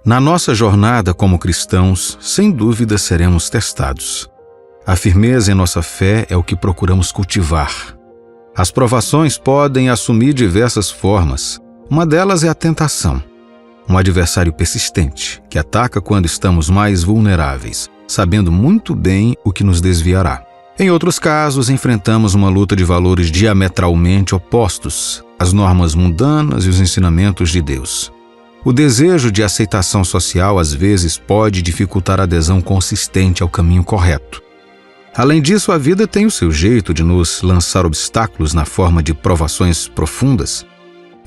Na nossa jornada como cristãos, sem dúvida seremos testados. A firmeza em nossa fé é o que procuramos cultivar. As provações podem assumir diversas formas. Uma delas é a tentação, um adversário persistente que ataca quando estamos mais vulneráveis, sabendo muito bem o que nos desviará. Em outros casos, enfrentamos uma luta de valores diametralmente opostos, as normas mundanas e os ensinamentos de Deus. O desejo de aceitação social às vezes pode dificultar a adesão consistente ao caminho correto. Além disso, a vida tem o seu jeito de nos lançar obstáculos na forma de provações profundas,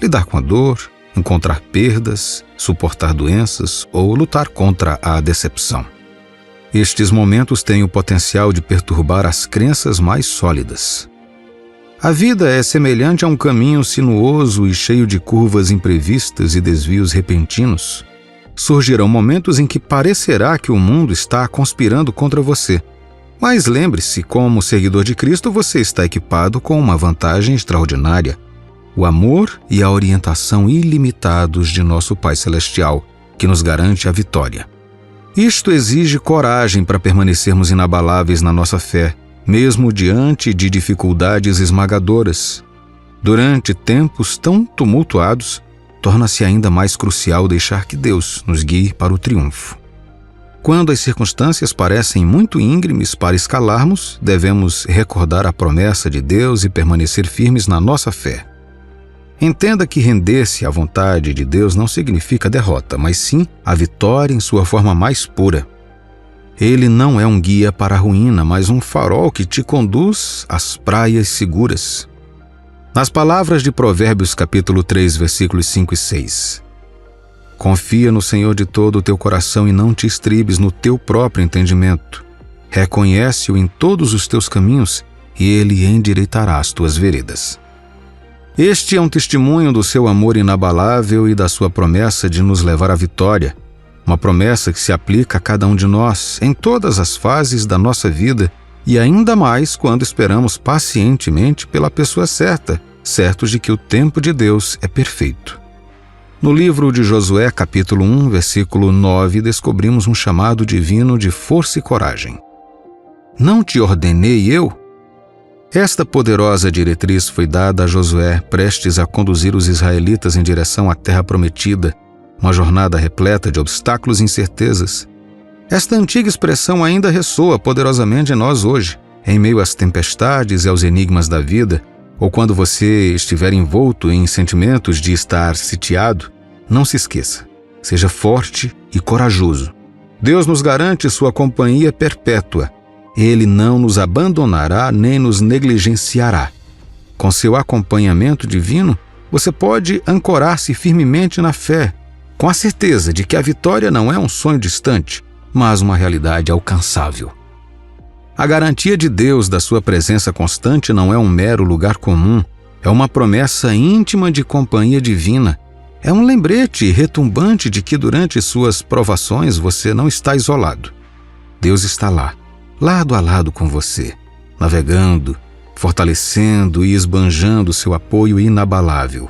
lidar com a dor, encontrar perdas, suportar doenças ou lutar contra a decepção. Estes momentos têm o potencial de perturbar as crenças mais sólidas. A vida é semelhante a um caminho sinuoso e cheio de curvas imprevistas e desvios repentinos. Surgirão momentos em que parecerá que o mundo está conspirando contra você. Mas lembre-se, como seguidor de Cristo, você está equipado com uma vantagem extraordinária: o amor e a orientação ilimitados de nosso Pai Celestial, que nos garante a vitória. Isto exige coragem para permanecermos inabaláveis na nossa fé, mesmo diante de dificuldades esmagadoras. Durante tempos tão tumultuados, torna-se ainda mais crucial deixar que Deus nos guie para o triunfo. Quando as circunstâncias parecem muito íngremes para escalarmos, devemos recordar a promessa de Deus e permanecer firmes na nossa fé. Entenda que render-se à vontade de Deus não significa derrota, mas sim a vitória em sua forma mais pura. Ele não é um guia para a ruína, mas um farol que te conduz às praias seguras. Nas palavras de Provérbios capítulo 3, versículos 5 e 6. Confia no Senhor de todo o teu coração e não te estribes no teu próprio entendimento. Reconhece-o em todos os teus caminhos e ele endireitará as tuas veredas. Este é um testemunho do seu amor inabalável e da sua promessa de nos levar à vitória. Uma promessa que se aplica a cada um de nós, em todas as fases da nossa vida e ainda mais quando esperamos pacientemente pela pessoa certa, certos de que o tempo de Deus é perfeito. No livro de Josué, capítulo 1, versículo 9, descobrimos um chamado divino de força e coragem. Não te ordenei eu? Esta poderosa diretriz foi dada a Josué, prestes a conduzir os israelitas em direção à terra prometida, uma jornada repleta de obstáculos e incertezas. Esta antiga expressão ainda ressoa poderosamente em nós hoje, em meio às tempestades e aos enigmas da vida, ou quando você estiver envolto em sentimentos de estar sitiado. Não se esqueça, seja forte e corajoso. Deus nos garante sua companhia perpétua. Ele não nos abandonará nem nos negligenciará. Com seu acompanhamento divino, você pode ancorar-se firmemente na fé, com a certeza de que a vitória não é um sonho distante, mas uma realidade alcançável. A garantia de Deus da sua presença constante não é um mero lugar comum, é uma promessa íntima de companhia divina. É um lembrete retumbante de que durante suas provações você não está isolado. Deus está lá, lado a lado com você, navegando, fortalecendo e esbanjando seu apoio inabalável.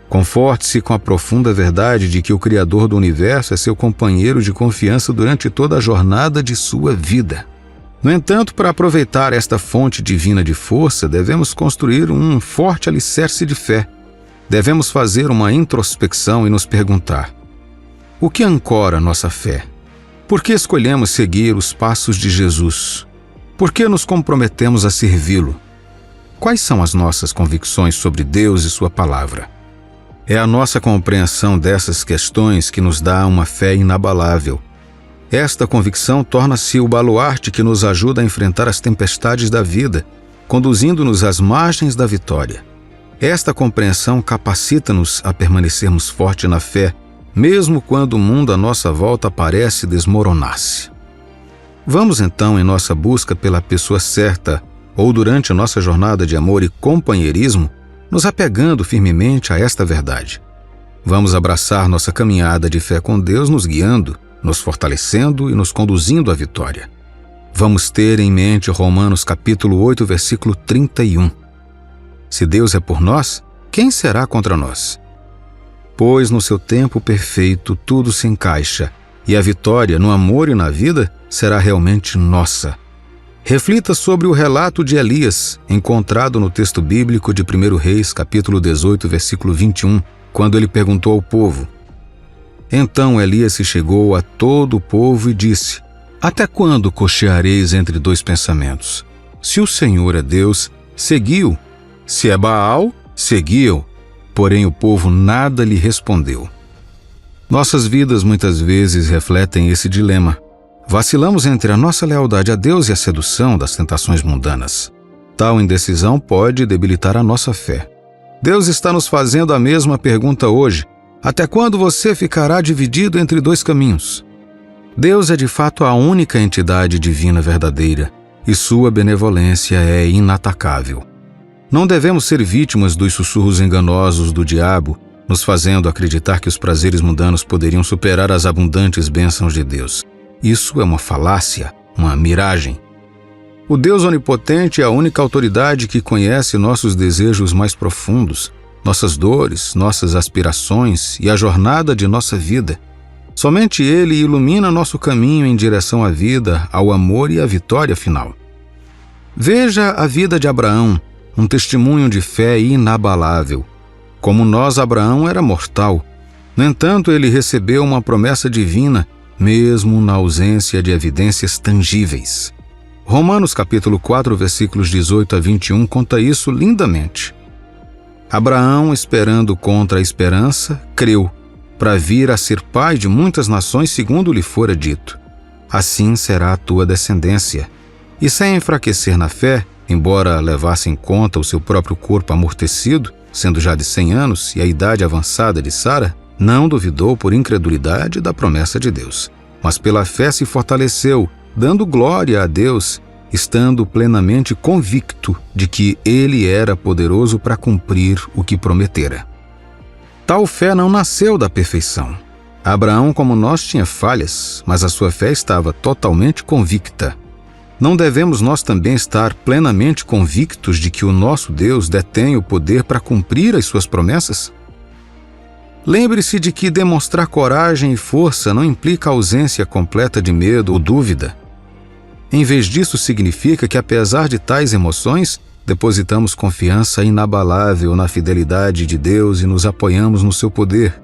Conforte-se com a profunda verdade de que o Criador do Universo é seu companheiro de confiança durante toda a jornada de sua vida. No entanto, para aproveitar esta fonte divina de força, devemos construir um forte alicerce de fé. Devemos fazer uma introspecção e nos perguntar: o que ancora nossa fé? Por que escolhemos seguir os passos de Jesus? Por que nos comprometemos a servi-lo? Quais são as nossas convicções sobre Deus e sua palavra? É a nossa compreensão dessas questões que nos dá uma fé inabalável. Esta convicção torna-se o baluarte que nos ajuda a enfrentar as tempestades da vida, conduzindo-nos às margens da vitória. Esta compreensão capacita-nos a permanecermos fortes na fé, mesmo quando o mundo à nossa volta parece desmoronar-se. Vamos então, em nossa busca pela pessoa certa, ou durante a nossa jornada de amor e companheirismo, nos apegando firmemente a esta verdade. Vamos abraçar nossa caminhada de fé com Deus, nos guiando, nos fortalecendo e nos conduzindo à vitória. Vamos ter em mente Romanos capítulo 8, versículo 31. Se Deus é por nós, quem será contra nós? pois no seu tempo perfeito tudo se encaixa, e a vitória no amor e na vida será realmente nossa. Reflita sobre o relato de Elias, encontrado no texto bíblico de 1 Reis, capítulo 18, versículo 21, quando ele perguntou ao povo. Então Elias se chegou a todo o povo e disse: Até quando cocheareis entre dois pensamentos? Se o Senhor é Deus, segui-o. Se é Baal, segui-o. Porém o povo nada lhe respondeu. Nossas vidas muitas vezes refletem esse dilema. Vacilamos entre a nossa lealdade a Deus e a sedução das tentações mundanas. Tal indecisão pode debilitar a nossa fé. Deus está nos fazendo a mesma pergunta hoje. Até quando você ficará dividido entre dois caminhos? Deus é de fato a única entidade divina verdadeira, e sua benevolência é inatacável. Não devemos ser vítimas dos sussurros enganosos do diabo, nos fazendo acreditar que os prazeres mundanos poderiam superar as abundantes bênçãos de Deus. Isso é uma falácia, uma miragem. O Deus onipotente é a única autoridade que conhece nossos desejos mais profundos, nossas dores, nossas aspirações e a jornada de nossa vida. Somente Ele ilumina nosso caminho em direção à vida, ao amor e à vitória final. Veja a vida de Abraão, um testemunho de fé inabalável. Como nós, Abraão era mortal. No entanto, ele recebeu uma promessa divina, mesmo na ausência de evidências tangíveis. Romanos capítulo 4, versículos 18 a 21 conta isso lindamente. Abraão, esperando contra a esperança, creu, para vir a ser pai de muitas nações, segundo lhe fora dito. Assim será a tua descendência. E sem enfraquecer na fé, embora levasse em conta o seu próprio corpo amortecido, sendo já de 100 anos e a idade avançada de Sara, não duvidou por incredulidade da promessa de Deus, mas pela fé se fortaleceu, dando glória a Deus, estando plenamente convicto de que Ele era poderoso para cumprir o que prometera. Tal fé não nasceu da perfeição. Abraão, como nós, tinha falhas, mas a sua fé estava totalmente convicta. Não devemos nós também estar plenamente convictos de que o nosso Deus detém o poder para cumprir as suas promessas? Lembre-se de que demonstrar coragem e força não implica ausência completa de medo ou dúvida. Em vez disso, significa que, apesar de tais emoções, depositamos confiança inabalável na fidelidade de Deus e nos apoiamos no seu poder.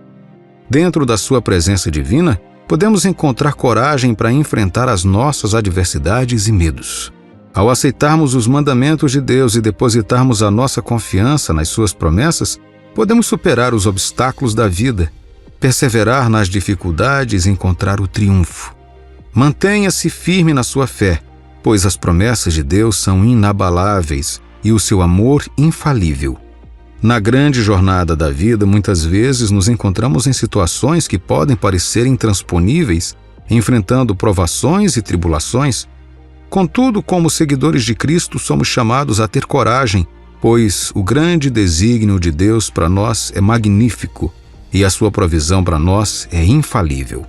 Dentro da sua presença divina, podemos encontrar coragem para enfrentar as nossas adversidades e medos. Ao aceitarmos os mandamentos de Deus e depositarmos a nossa confiança nas suas promessas, podemos superar os obstáculos da vida, perseverar nas dificuldades e encontrar o triunfo. Mantenha-se firme na sua fé, pois as promessas de Deus são inabaláveis e o seu amor infalível. Na grande jornada da vida, muitas vezes nos encontramos em situações que podem parecer intransponíveis, enfrentando provações e tribulações. Contudo, como seguidores de Cristo, somos chamados a ter coragem, pois o grande desígnio de Deus para nós é magnífico e a sua provisão para nós é infalível.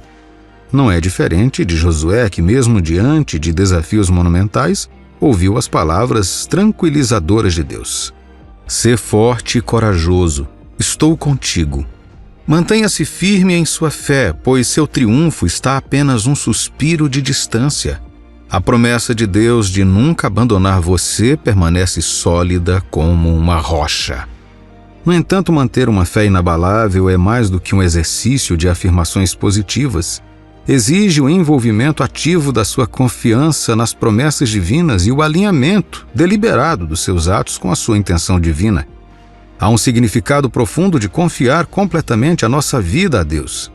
Não é diferente de Josué, que mesmo diante de desafios monumentais, ouviu as palavras tranquilizadoras de Deus. Sê forte e corajoso, estou contigo. Mantenha-se firme em sua fé, pois seu triunfo está a apenas um suspiro de distância. A promessa de Deus de nunca abandonar você permanece sólida como uma rocha. No entanto, manter uma fé inabalável é mais do que um exercício de afirmações positivas. Exige o envolvimento ativo da sua confiança nas promessas divinas e o alinhamento deliberado dos seus atos com a sua intenção divina. Há um significado profundo de confiar completamente a nossa vida a Deus.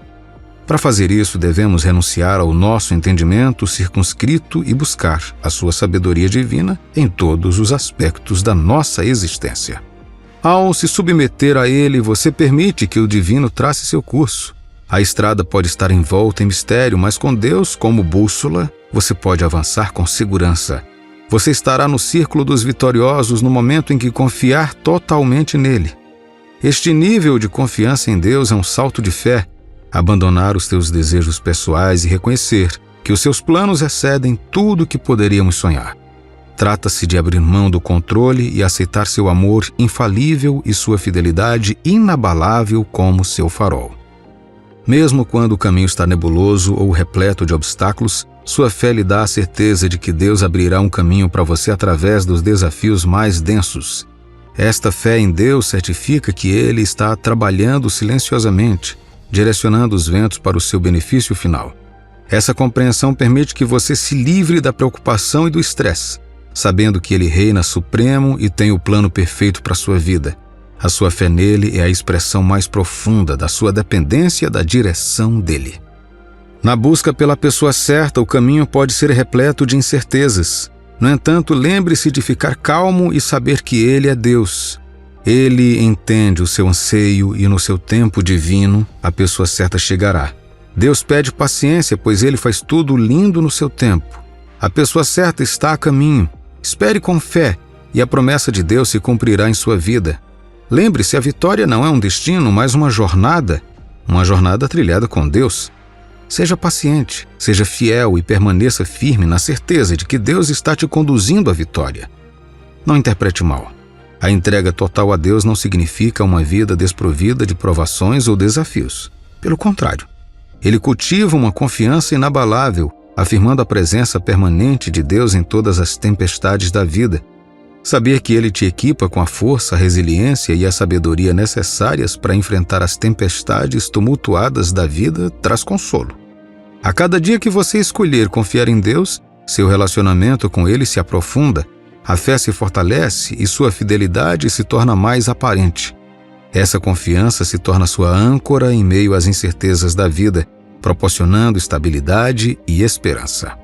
Para fazer isso, devemos renunciar ao nosso entendimento circunscrito e buscar a sua sabedoria divina em todos os aspectos da nossa existência. Ao se submeter a Ele, você permite que o divino trace seu curso. A estrada pode estar envolta em mistério, mas com Deus como bússola, você pode avançar com segurança. Você estará no círculo dos vitoriosos no momento em que confiar totalmente nele. Este nível de confiança em Deus é um salto de fé, abandonar os teus desejos pessoais e reconhecer que os seus planos excedem tudo o que poderíamos sonhar. Trata-se de abrir mão do controle e aceitar seu amor infalível e sua fidelidade inabalável como seu farol. Mesmo quando o caminho está nebuloso ou repleto de obstáculos, sua fé lhe dá a certeza de que Deus abrirá um caminho para você através dos desafios mais densos. Esta fé em Deus certifica que Ele está trabalhando silenciosamente, direcionando os ventos para o seu benefício final. Essa compreensão permite que você se livre da preocupação e do estresse, sabendo que Ele reina supremo e tem o plano perfeito para a sua vida. A sua fé nele é a expressão mais profunda da sua dependência da direção dele. Na busca pela pessoa certa, o caminho pode ser repleto de incertezas. No entanto, lembre-se de ficar calmo e saber que Ele é Deus. Ele entende o seu anseio e no seu tempo divino, a pessoa certa chegará. Deus pede paciência, pois Ele faz tudo lindo no seu tempo. A pessoa certa está a caminho. Espere com fé e a promessa de Deus se cumprirá em sua vida. Lembre-se, a vitória não é um destino, mas uma jornada trilhada com Deus. Seja paciente, seja fiel e permaneça firme na certeza de que Deus está te conduzindo à vitória. Não interprete mal. A entrega total a Deus não significa uma vida desprovida de provações ou desafios. Pelo contrário, Ele cultiva uma confiança inabalável, afirmando a presença permanente de Deus em todas as tempestades da vida. Saber que Ele te equipa com a força, a resiliência e a sabedoria necessárias para enfrentar as tempestades tumultuadas da vida traz consolo. A cada dia que você escolher confiar em Deus, seu relacionamento com Ele se aprofunda, a fé se fortalece e sua fidelidade se torna mais aparente. Essa confiança se torna sua âncora em meio às incertezas da vida, proporcionando estabilidade e esperança.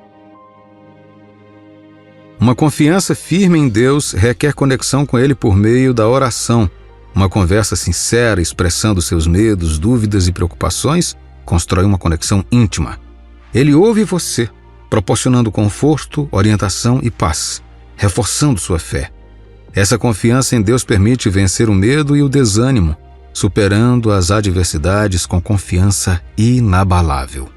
Uma confiança firme em Deus requer conexão com Ele por meio da oração. Uma conversa sincera, expressando seus medos, dúvidas e preocupações, constrói uma conexão íntima. Ele ouve você, proporcionando conforto, orientação e paz, reforçando sua fé. Essa confiança em Deus permite vencer o medo e o desânimo, superando as adversidades com confiança inabalável.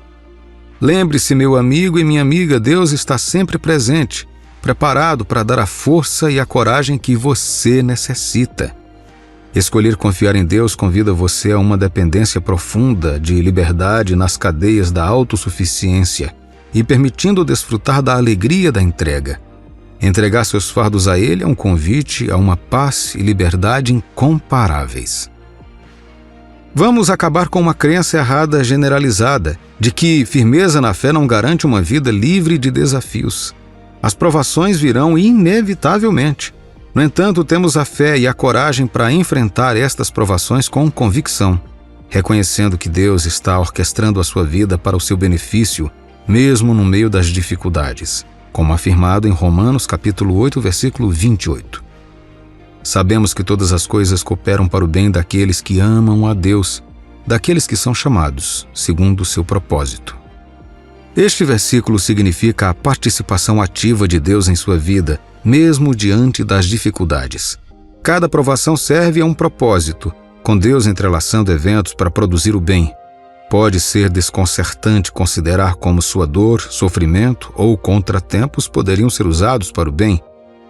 Lembre-se, meu amigo e minha amiga, Deus está sempre presente, preparado para dar a força e a coragem que você necessita. Escolher confiar em Deus convida você a uma dependência profunda de liberdade nas cadeias da autossuficiência e permitindo desfrutar da alegria da entrega. Entregar seus fardos a Ele é um convite a uma paz e liberdade incomparáveis. Vamos acabar com uma crença errada generalizada de que firmeza na fé não garante uma vida livre de desafios. As provações virão inevitavelmente. No entanto, temos a fé e a coragem para enfrentar estas provações com convicção, reconhecendo que Deus está orquestrando a sua vida para o seu benefício, mesmo no meio das dificuldades, como afirmado em Romanos capítulo 8, versículo 28. Sabemos que todas as coisas cooperam para o bem daqueles que amam a Deus, daqueles que são chamados, segundo o seu propósito. Este versículo significa a participação ativa de Deus em sua vida, mesmo diante das dificuldades. Cada provação serve a um propósito, com Deus entrelaçando eventos para produzir o bem. Pode ser desconcertante considerar como sua dor, sofrimento ou contratempos poderiam ser usados para o bem.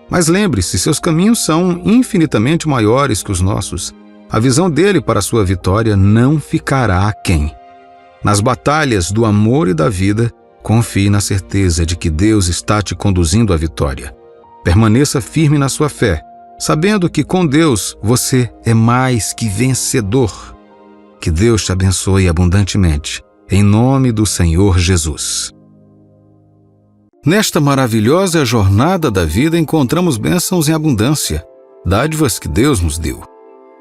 Mas lembre-se, seus caminhos são infinitamente maiores que os nossos. A visão dele para a sua vitória não ficará aquém. Nas batalhas do amor e da vida, confie na certeza de que Deus está te conduzindo à vitória. Permaneça firme na sua fé, sabendo que com Deus você é mais que vencedor. Que Deus te abençoe abundantemente, em nome do Senhor Jesus. Nesta maravilhosa jornada da vida encontramos bênçãos em abundância, dádivas que Deus nos deu.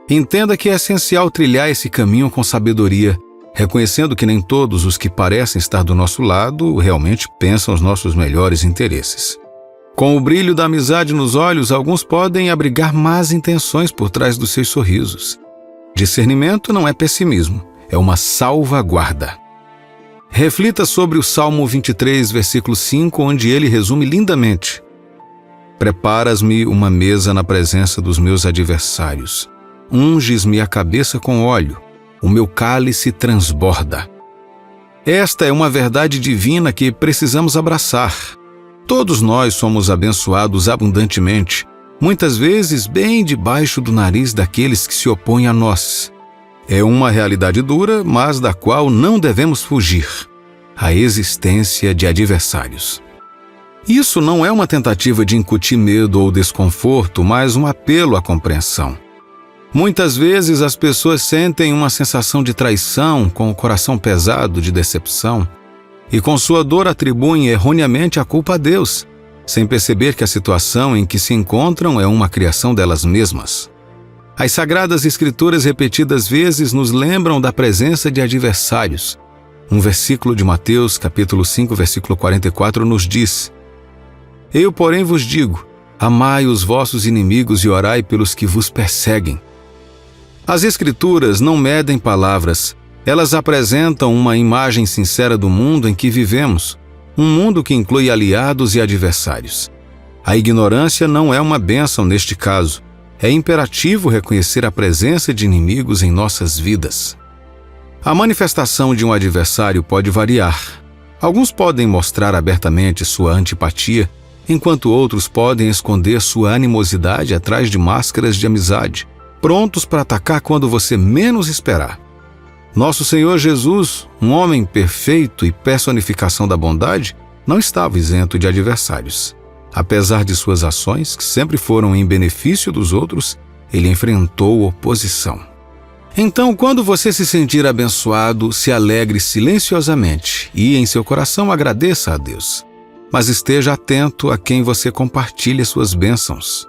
Entenda que é essencial trilhar esse caminho com sabedoria, reconhecendo que nem todos os que parecem estar do nosso lado realmente pensam os nossos melhores interesses. Com o brilho da amizade nos olhos, alguns podem abrigar más intenções por trás dos seus sorrisos. Discernimento não é pessimismo, é uma salvaguarda. Reflita sobre o Salmo 23, versículo 5, onde ele resume lindamente: Preparas-me uma mesa na presença dos meus adversários. Unges-me a cabeça com óleo. O meu cálice transborda. Esta é uma verdade divina que precisamos abraçar. Todos nós somos abençoados abundantemente, muitas vezes bem debaixo do nariz daqueles que se opõem a nós. É uma realidade dura, mas da qual não devemos fugir: a existência de adversários. Isso não é uma tentativa de incutir medo ou desconforto, mas um apelo à compreensão. Muitas vezes as pessoas sentem uma sensação de traição, com o coração pesado de decepção, e com sua dor atribuem erroneamente a culpa a Deus, sem perceber que a situação em que se encontram é uma criação delas mesmas. As Sagradas Escrituras repetidas vezes nos lembram da presença de adversários. Um versículo de Mateus, capítulo 5, versículo 44, nos diz: Eu, porém, vos digo, amai os vossos inimigos e orai pelos que vos perseguem. As Escrituras não medem palavras, elas apresentam uma imagem sincera do mundo em que vivemos, um mundo que inclui aliados e adversários. A ignorância não é uma bênção neste caso. É imperativo reconhecer a presença de inimigos em nossas vidas. A manifestação de um adversário pode variar. Alguns podem mostrar abertamente sua antipatia, enquanto outros podem esconder sua animosidade atrás de máscaras de amizade, prontos para atacar quando você menos esperar. Nosso Senhor Jesus, um homem perfeito e personificação da bondade, não estava isento de adversários. Apesar de suas ações, que sempre foram em benefício dos outros, ele enfrentou oposição. Então, quando você se sentir abençoado, se alegre silenciosamente e em seu coração agradeça a Deus. Mas esteja atento a quem você compartilha suas bênçãos.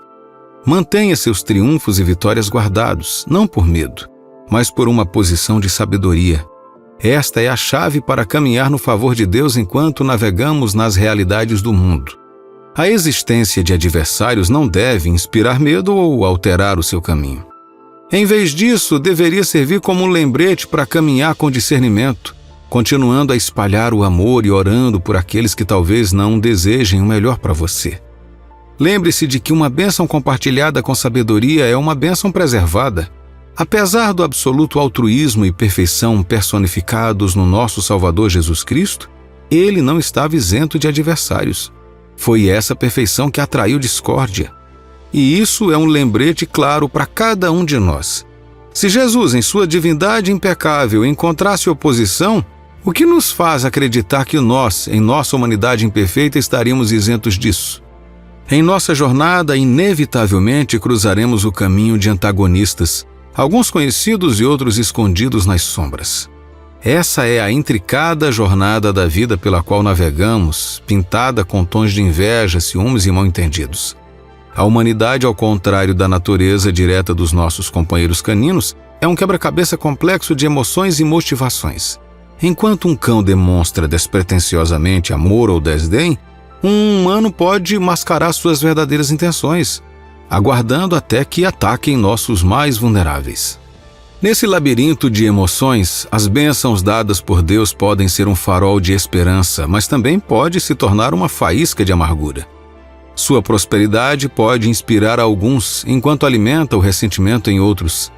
Mantenha seus triunfos e vitórias guardados, não por medo, mas por uma posição de sabedoria. Esta é a chave para caminhar no favor de Deus enquanto navegamos nas realidades do mundo. A existência de adversários não deve inspirar medo ou alterar o seu caminho. Em vez disso, deveria servir como um lembrete para caminhar com discernimento, continuando a espalhar o amor e orando por aqueles que talvez não desejem o melhor para você. Lembre-se de que uma bênção compartilhada com sabedoria é uma bênção preservada. Apesar do absoluto altruísmo e perfeição personificados no nosso Salvador Jesus Cristo, ele não estava isento de adversários. Foi essa perfeição que atraiu discórdia. E isso é um lembrete claro para cada um de nós. Se Jesus, em sua divindade impecável, encontrasse oposição, o que nos faz acreditar que nós, em nossa humanidade imperfeita, estaríamos isentos disso? Em nossa jornada, inevitavelmente cruzaremos o caminho de antagonistas, alguns conhecidos e outros escondidos nas sombras. Essa é a intricada jornada da vida pela qual navegamos, pintada com tons de inveja, ciúmes e mal-entendidos. A humanidade, ao contrário da natureza direta dos nossos companheiros caninos, é um quebra-cabeça complexo de emoções e motivações. Enquanto um cão demonstra despretensiosamente amor ou desdém, um humano pode mascarar suas verdadeiras intenções, aguardando até que ataquem nossos mais vulneráveis. Nesse labirinto de emoções, as bênçãos dadas por Deus podem ser um farol de esperança, mas também pode se tornar uma faísca de amargura. Sua prosperidade pode inspirar alguns, enquanto alimenta o ressentimento em outros.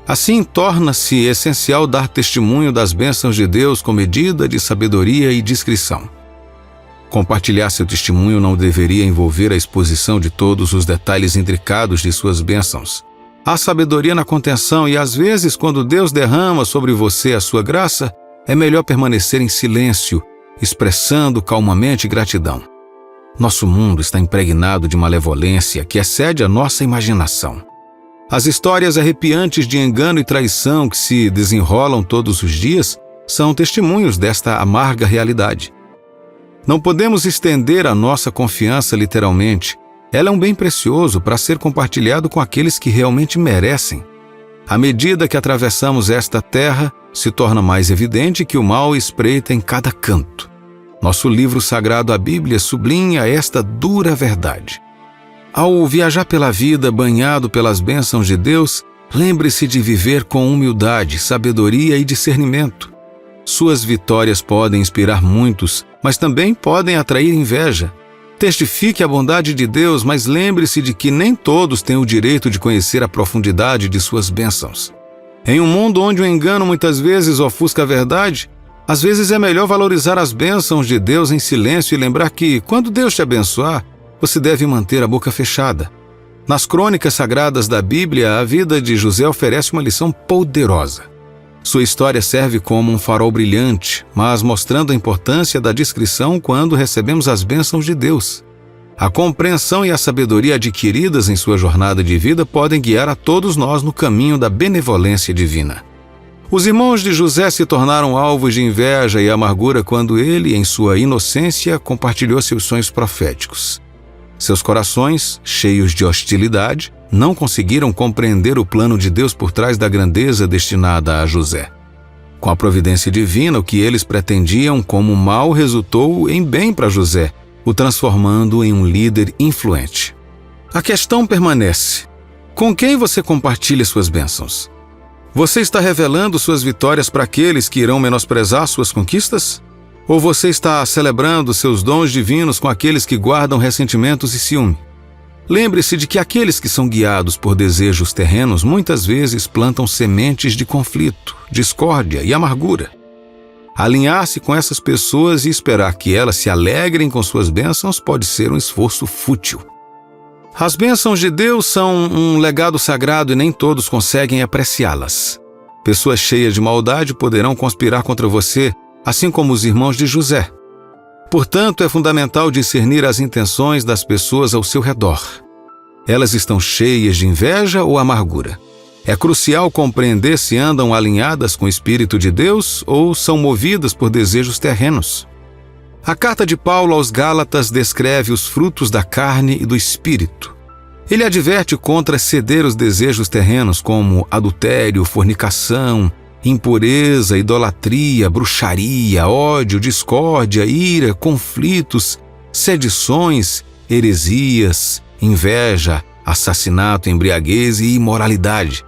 Assim, torna-se essencial dar testemunho das bênçãos de Deus com medida de sabedoria e discrição. Compartilhar seu testemunho não deveria envolver a exposição de todos os detalhes intricados de suas bênçãos. Há sabedoria na contenção e, às vezes, quando Deus derrama sobre você a sua graça, é melhor permanecer em silêncio, expressando calmamente gratidão. Nosso mundo está impregnado de malevolência que excede a nossa imaginação. As histórias arrepiantes de engano e traição que se desenrolam todos os dias são testemunhos desta amarga realidade. Não podemos estender a nossa confiança literalmente. Ela é um bem precioso para ser compartilhado com aqueles que realmente merecem. À medida que atravessamos esta terra, se torna mais evidente que o mal espreita em cada canto. Nosso livro sagrado, a Bíblia, sublinha esta dura verdade. Ao viajar pela vida banhado pelas bênçãos de Deus, lembre-se de viver com humildade, sabedoria e discernimento. Suas vitórias podem inspirar muitos, mas também podem atrair inveja. Testifique a bondade de Deus, mas lembre-se de que nem todos têm o direito de conhecer a profundidade de suas bênçãos. Em um mundo onde o engano muitas vezes ofusca a verdade, Às vezes é melhor valorizar as bênçãos de Deus em silêncio e lembrar que, quando Deus te abençoar, você deve manter a boca fechada. Nas crônicas sagradas da Bíblia, a vida de José oferece uma lição poderosa. Sua história serve como um farol brilhante, mas mostrando a importância da discrição quando recebemos as bênçãos de Deus. A compreensão e a sabedoria adquiridas em sua jornada de vida podem guiar a todos nós no caminho da benevolência divina. Os irmãos de José se tornaram alvos de inveja e amargura quando ele, em sua inocência, compartilhou seus sonhos proféticos. Seus corações, cheios de hostilidade, não conseguiram compreender o plano de Deus por trás da grandeza destinada a José. Com a providência divina, o que eles pretendiam como mal resultou em bem para José, o transformando em um líder influente. A questão permanece: com quem você compartilha suas bênçãos? Você está revelando suas vitórias para aqueles que irão menosprezar suas conquistas? Ou você está celebrando seus dons divinos com aqueles que guardam ressentimentos e ciúme? Lembre-se de que aqueles que são guiados por desejos terrenos muitas vezes plantam sementes de conflito, discórdia e amargura. Alinhar-se com essas pessoas e esperar que elas se alegrem com suas bênçãos pode ser um esforço fútil. As bênçãos de Deus são um legado sagrado e nem todos conseguem apreciá-las. Pessoas cheias de maldade poderão conspirar contra você, assim como os irmãos de José. Portanto, é fundamental discernir as intenções das pessoas ao seu redor. Elas estão cheias de inveja ou amargura? É crucial compreender se andam alinhadas com o Espírito de Deus ou são movidas por desejos terrenos. A carta de Paulo aos Gálatas descreve os frutos da carne e do Espírito. Ele adverte contra ceder os desejos terrenos como adultério, fornicação, impureza, idolatria, bruxaria, ódio, discórdia, ira, conflitos, sedições, heresias, inveja, assassinato, embriaguez e imoralidade.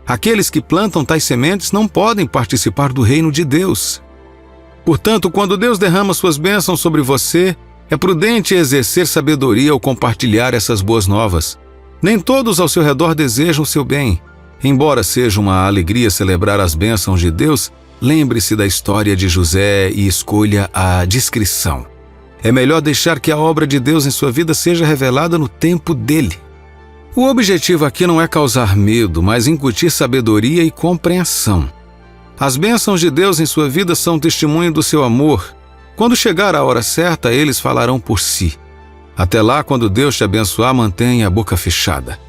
Aqueles que plantam tais sementes não podem participar do reino de Deus. Portanto, quando Deus derrama suas bênçãos sobre você, é prudente exercer sabedoria ao compartilhar essas boas novas. Nem todos ao seu redor desejam o seu bem. Embora seja uma alegria celebrar as bênçãos de Deus, lembre-se da história de José e escolha a discrição. É melhor deixar que a obra de Deus em sua vida seja revelada no tempo dele. O objetivo aqui não é causar medo, mas incutir sabedoria e compreensão. As bênçãos de Deus em sua vida são testemunho do seu amor. Quando chegar a hora certa, eles falarão por si. Até lá, quando Deus te abençoar, mantenha a boca fechada.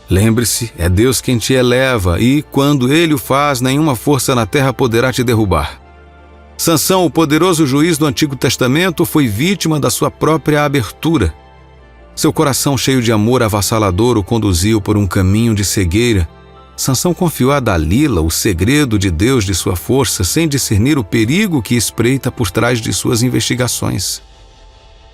Lembre-se, é Deus quem te eleva e, quando Ele o faz, nenhuma força na terra poderá te derrubar. Sansão, o poderoso juiz do Antigo Testamento, foi vítima da sua própria abertura. Seu coração cheio de amor avassalador o conduziu por um caminho de cegueira. Sansão confiou a Dalila o segredo de Deus de sua força, sem discernir o perigo que espreita por trás de suas investigações.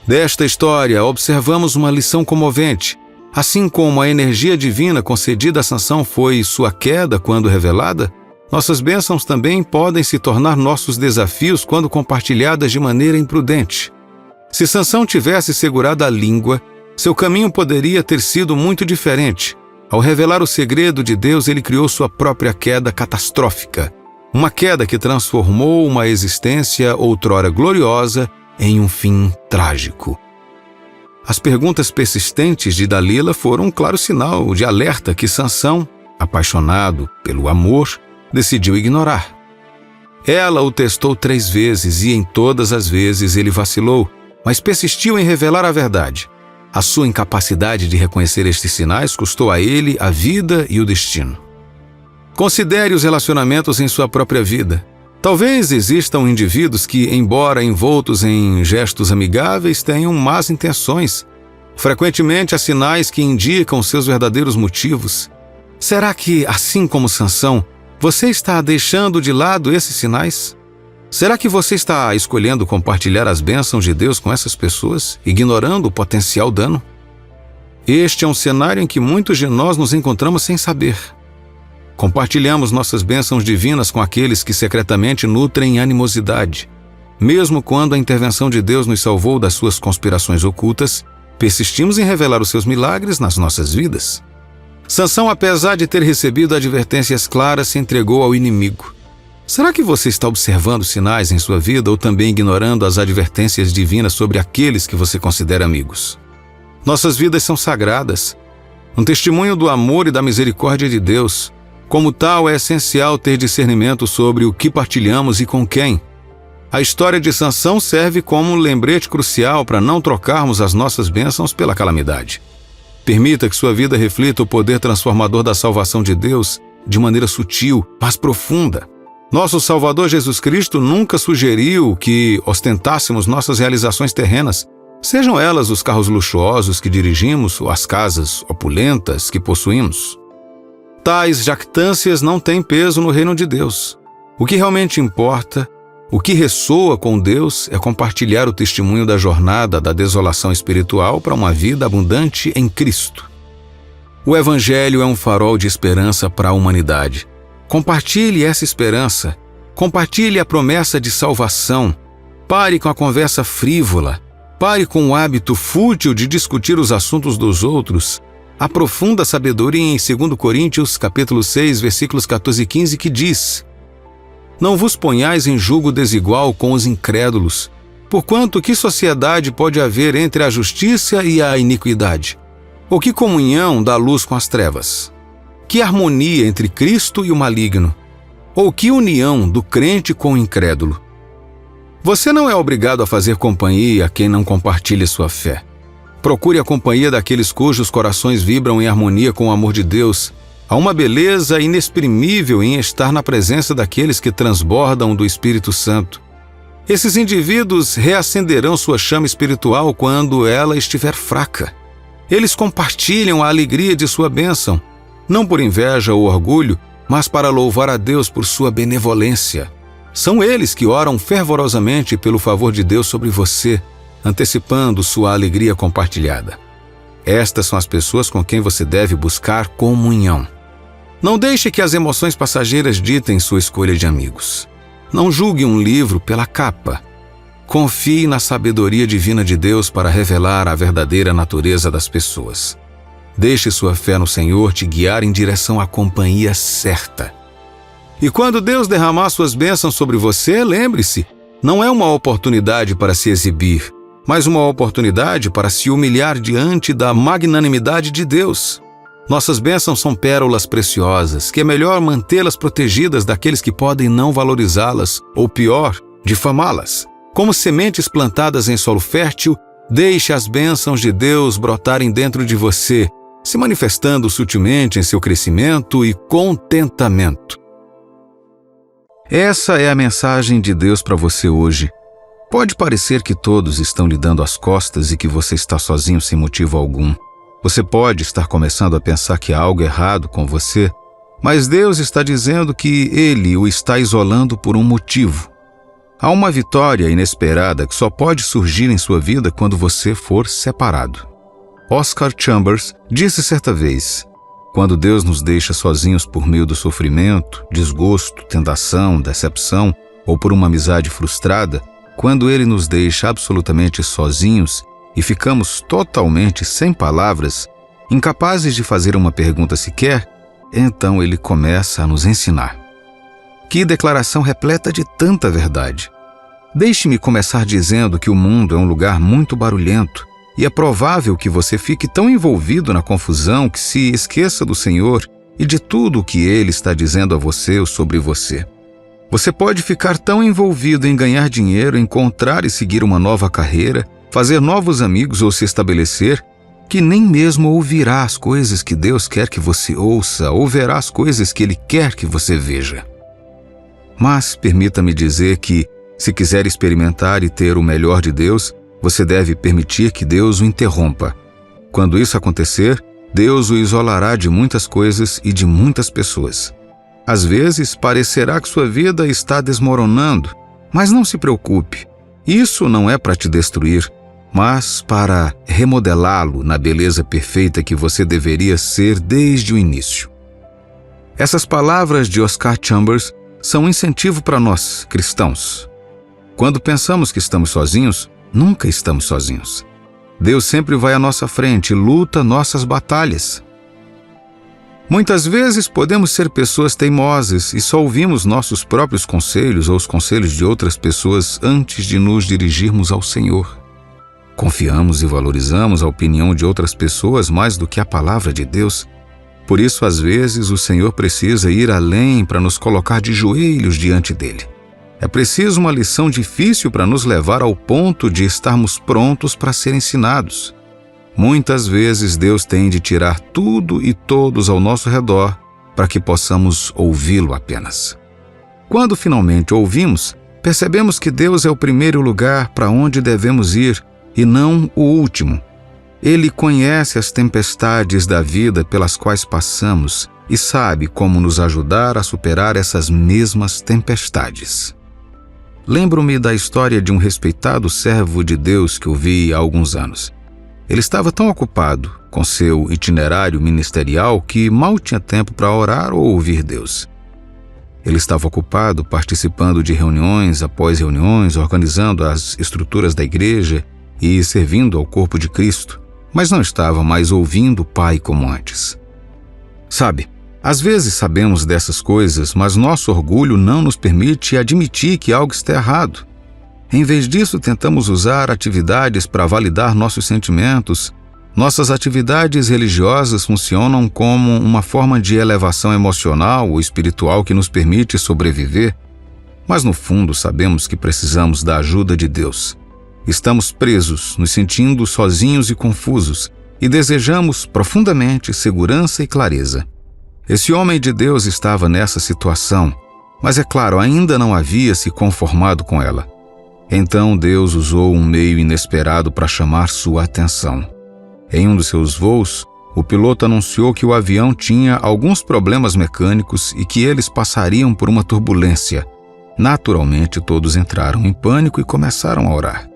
Desta história, observamos uma lição comovente. Assim como a energia divina concedida a Sansão foi sua queda quando revelada, nossas bênçãos também podem se tornar nossos desafios quando compartilhadas de maneira imprudente. Se Sansão tivesse segurado a língua, seu caminho poderia ter sido muito diferente. Ao revelar o segredo de Deus, ele criou sua própria queda catastrófica. Uma queda que transformou uma existência outrora gloriosa em um fim trágico. As perguntas persistentes de Dalila foram um claro sinal de alerta que Sansão, apaixonado pelo amor, decidiu ignorar. Ela o testou 3 vezes e em todas as vezes ele vacilou, mas persistiu em revelar a verdade. A sua incapacidade de reconhecer estes sinais custou a ele a vida e o destino. Considere os relacionamentos em sua própria vida. Talvez existam indivíduos que, embora envoltos em gestos amigáveis, tenham más intenções. Frequentemente há sinais que indicam seus verdadeiros motivos. Será que, assim como Sansão, você está deixando de lado esses sinais? Será que você está escolhendo compartilhar as bênçãos de Deus com essas pessoas, ignorando o potencial dano? Este é um cenário em que muitos de nós nos encontramos sem saber. Compartilhamos nossas bênçãos divinas com aqueles que secretamente nutrem animosidade. Mesmo quando a intervenção de Deus nos salvou das suas conspirações ocultas, persistimos em revelar os seus milagres nas nossas vidas. Sansão, apesar de ter recebido advertências claras, se entregou ao inimigo. Será que você está observando sinais em sua vida ou também ignorando as advertências divinas sobre aqueles que você considera amigos? Nossas vidas são sagradas, um testemunho do amor e da misericórdia de Deus. Como tal, é essencial ter discernimento sobre o que partilhamos e com quem. A história de Sansão serve como um lembrete crucial para não trocarmos as nossas bênçãos pela calamidade. Permita que sua vida reflita o poder transformador da salvação de Deus de maneira sutil, mas profunda. Nosso Salvador Jesus Cristo nunca sugeriu que ostentássemos nossas realizações terrenas, sejam elas os carros luxuosos que dirigimos ou as casas opulentas que possuímos. Tais jactâncias não têm peso no reino de Deus. O que realmente importa, o que ressoa com Deus é compartilhar o testemunho da jornada da desolação espiritual para uma vida abundante em Cristo. O Evangelho é um farol de esperança para a humanidade. Compartilhe essa esperança. Compartilhe a promessa de salvação. Pare com a conversa frívola. Pare com o hábito fútil de discutir os assuntos dos outros. A profunda sabedoria em 2 Coríntios, capítulo 6, versículos 14 e 15, que diz: Não vos ponhais em julgo desigual com os incrédulos, porquanto que sociedade pode haver entre a justiça e a iniquidade? Ou que comunhão da luz com as trevas? Que harmonia entre Cristo e o maligno? Ou que união do crente com o incrédulo? Você não é obrigado a fazer companhia a quem não compartilha sua fé. Procure a companhia daqueles cujos corações vibram em harmonia com o amor de Deus. Há uma beleza inexprimível em estar na presença daqueles que transbordam do Espírito Santo. Esses indivíduos reacenderão sua chama espiritual quando ela estiver fraca. Eles compartilham a alegria de sua bênção, não por inveja ou orgulho, mas para louvar a Deus por sua benevolência. São eles que oram fervorosamente pelo favor de Deus sobre você, antecipando sua alegria compartilhada. Estas são as pessoas com quem você deve buscar comunhão. Não deixe que as emoções passageiras ditem sua escolha de amigos. Não julgue um livro pela capa. Confie na sabedoria divina de Deus para revelar a verdadeira natureza das pessoas. Deixe sua fé no Senhor te guiar em direção à companhia certa. E quando Deus derramar suas bênçãos sobre você, lembre-se, não é uma oportunidade para se exibir, mas uma oportunidade para se humilhar diante da magnanimidade de Deus. Nossas bênçãos são pérolas preciosas, que é melhor mantê-las protegidas daqueles que podem não valorizá-las, ou pior, difamá-las. Como sementes plantadas em solo fértil, deixe as bênçãos de Deus brotarem dentro de você, se manifestando sutilmente em seu crescimento e contentamento. Essa é a mensagem de Deus para você hoje. Pode parecer que todos estão lhe dando as costas e que você está sozinho sem motivo algum. Você pode estar começando a pensar que há algo errado com você, mas Deus está dizendo que Ele o está isolando por um motivo. Há uma vitória inesperada que só pode surgir em sua vida quando você for separado. Oscar Chambers disse certa vez: quando Deus nos deixa sozinhos por meio do sofrimento, desgosto, tentação, decepção ou por uma amizade frustrada, quando Ele nos deixa absolutamente sozinhos e ficamos totalmente sem palavras, incapazes de fazer uma pergunta sequer, então Ele começa a nos ensinar. Que declaração repleta de tanta verdade! Deixe-me começar dizendo que o mundo é um lugar muito barulhento e é provável que você fique tão envolvido na confusão que se esqueça do Senhor e de tudo o que Ele está dizendo a você ou sobre você. Você pode ficar tão envolvido em ganhar dinheiro, encontrar e seguir uma nova carreira, fazer novos amigos ou se estabelecer, que nem mesmo ouvirá as coisas que Deus quer que você ouça ou verá as coisas que Ele quer que você veja. Mas permita-me dizer que, se quiser experimentar e ter o melhor de Deus, você deve permitir que Deus o interrompa. Quando isso acontecer, Deus o isolará de muitas coisas e de muitas pessoas. Às vezes, parecerá que sua vida está desmoronando, mas não se preocupe. Isso não é para te destruir, mas para remodelá-lo na beleza perfeita que você deveria ser desde o início. Essas palavras de Oscar Chambers são um incentivo para nós, cristãos. Quando pensamos que estamos sozinhos, nunca estamos sozinhos. Deus sempre vai à nossa frente e luta nossas batalhas. Muitas vezes podemos ser pessoas teimosas e só ouvimos nossos próprios conselhos ou os conselhos de outras pessoas antes de nos dirigirmos ao Senhor. Confiamos e valorizamos a opinião de outras pessoas mais do que a palavra de Deus. Por isso, às vezes, o Senhor precisa ir além para nos colocar de joelhos diante dele. É preciso uma lição difícil para nos levar ao ponto de estarmos prontos para ser ensinados. Muitas vezes Deus tem de tirar tudo e todos ao nosso redor para que possamos ouvi-lo apenas. Quando finalmente ouvimos, percebemos que Deus é o primeiro lugar para onde devemos ir e não o último. Ele conhece as tempestades da vida pelas quais passamos e sabe como nos ajudar a superar essas mesmas tempestades. Lembro-me da história de um respeitado servo de Deus que ouvi há alguns anos. Ele estava tão ocupado com seu itinerário ministerial que mal tinha tempo para orar ou ouvir Deus. Ele estava ocupado participando de reuniões após reuniões, organizando as estruturas da igreja e servindo ao corpo de Cristo, mas não estava mais ouvindo o Pai como antes. Sabe, às vezes sabemos dessas coisas, mas nosso orgulho não nos permite admitir que algo está errado. Em vez disso, tentamos usar atividades para validar nossos sentimentos. Nossas atividades religiosas funcionam como uma forma de elevação emocional ou espiritual que nos permite sobreviver, mas no fundo sabemos que precisamos da ajuda de Deus. Estamos presos, nos sentindo sozinhos e confusos, e desejamos profundamente segurança e clareza. Esse homem de Deus estava nessa situação, mas é claro, ainda não havia se conformado com ela. Então Deus usou um meio inesperado para chamar sua atenção. Em um dos seus voos, o piloto anunciou que o avião tinha alguns problemas mecânicos e que eles passariam por uma turbulência. Naturalmente, todos entraram em pânico e começaram a orar.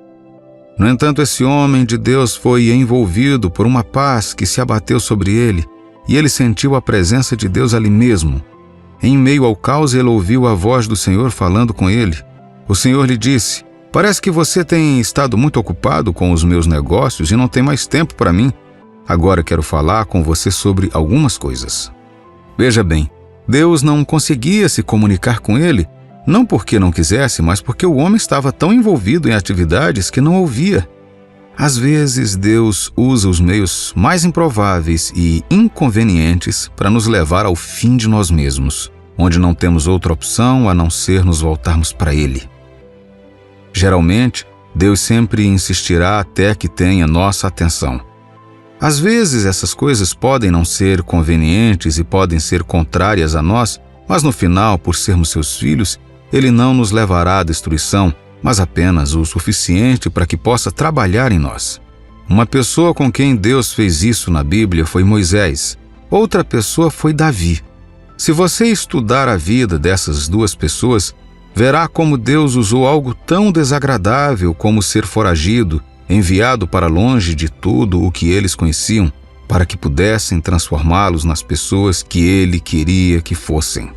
No entanto, esse homem de Deus foi envolvido por uma paz que se abateu sobre ele, e ele sentiu a presença de Deus ali mesmo. Em meio ao caos, ele ouviu a voz do Senhor falando com ele. O Senhor lhe disse: "Parece que você tem estado muito ocupado com os meus negócios e não tem mais tempo para mim. Agora quero falar com você sobre algumas coisas." Veja bem, Deus não conseguia se comunicar com ele, não porque não quisesse, mas porque o homem estava tão envolvido em atividades que não ouvia. Às vezes, Deus usa os meios mais improváveis e inconvenientes para nos levar ao fim de nós mesmos, onde não temos outra opção a não ser nos voltarmos para Ele. Geralmente, Deus sempre insistirá até que tenha nossa atenção. Às vezes, essas coisas podem não ser convenientes e podem ser contrárias a nós, mas no final, por sermos seus filhos, Ele não nos levará à destruição, mas apenas o suficiente para que possa trabalhar em nós. Uma pessoa com quem Deus fez isso na Bíblia foi Moisés. Outra pessoa foi Davi. Se você estudar a vida dessas duas pessoas, verá como Deus usou algo tão desagradável como ser foragido, enviado para longe de tudo o que eles conheciam, para que pudessem transformá-los nas pessoas que Ele queria que fossem.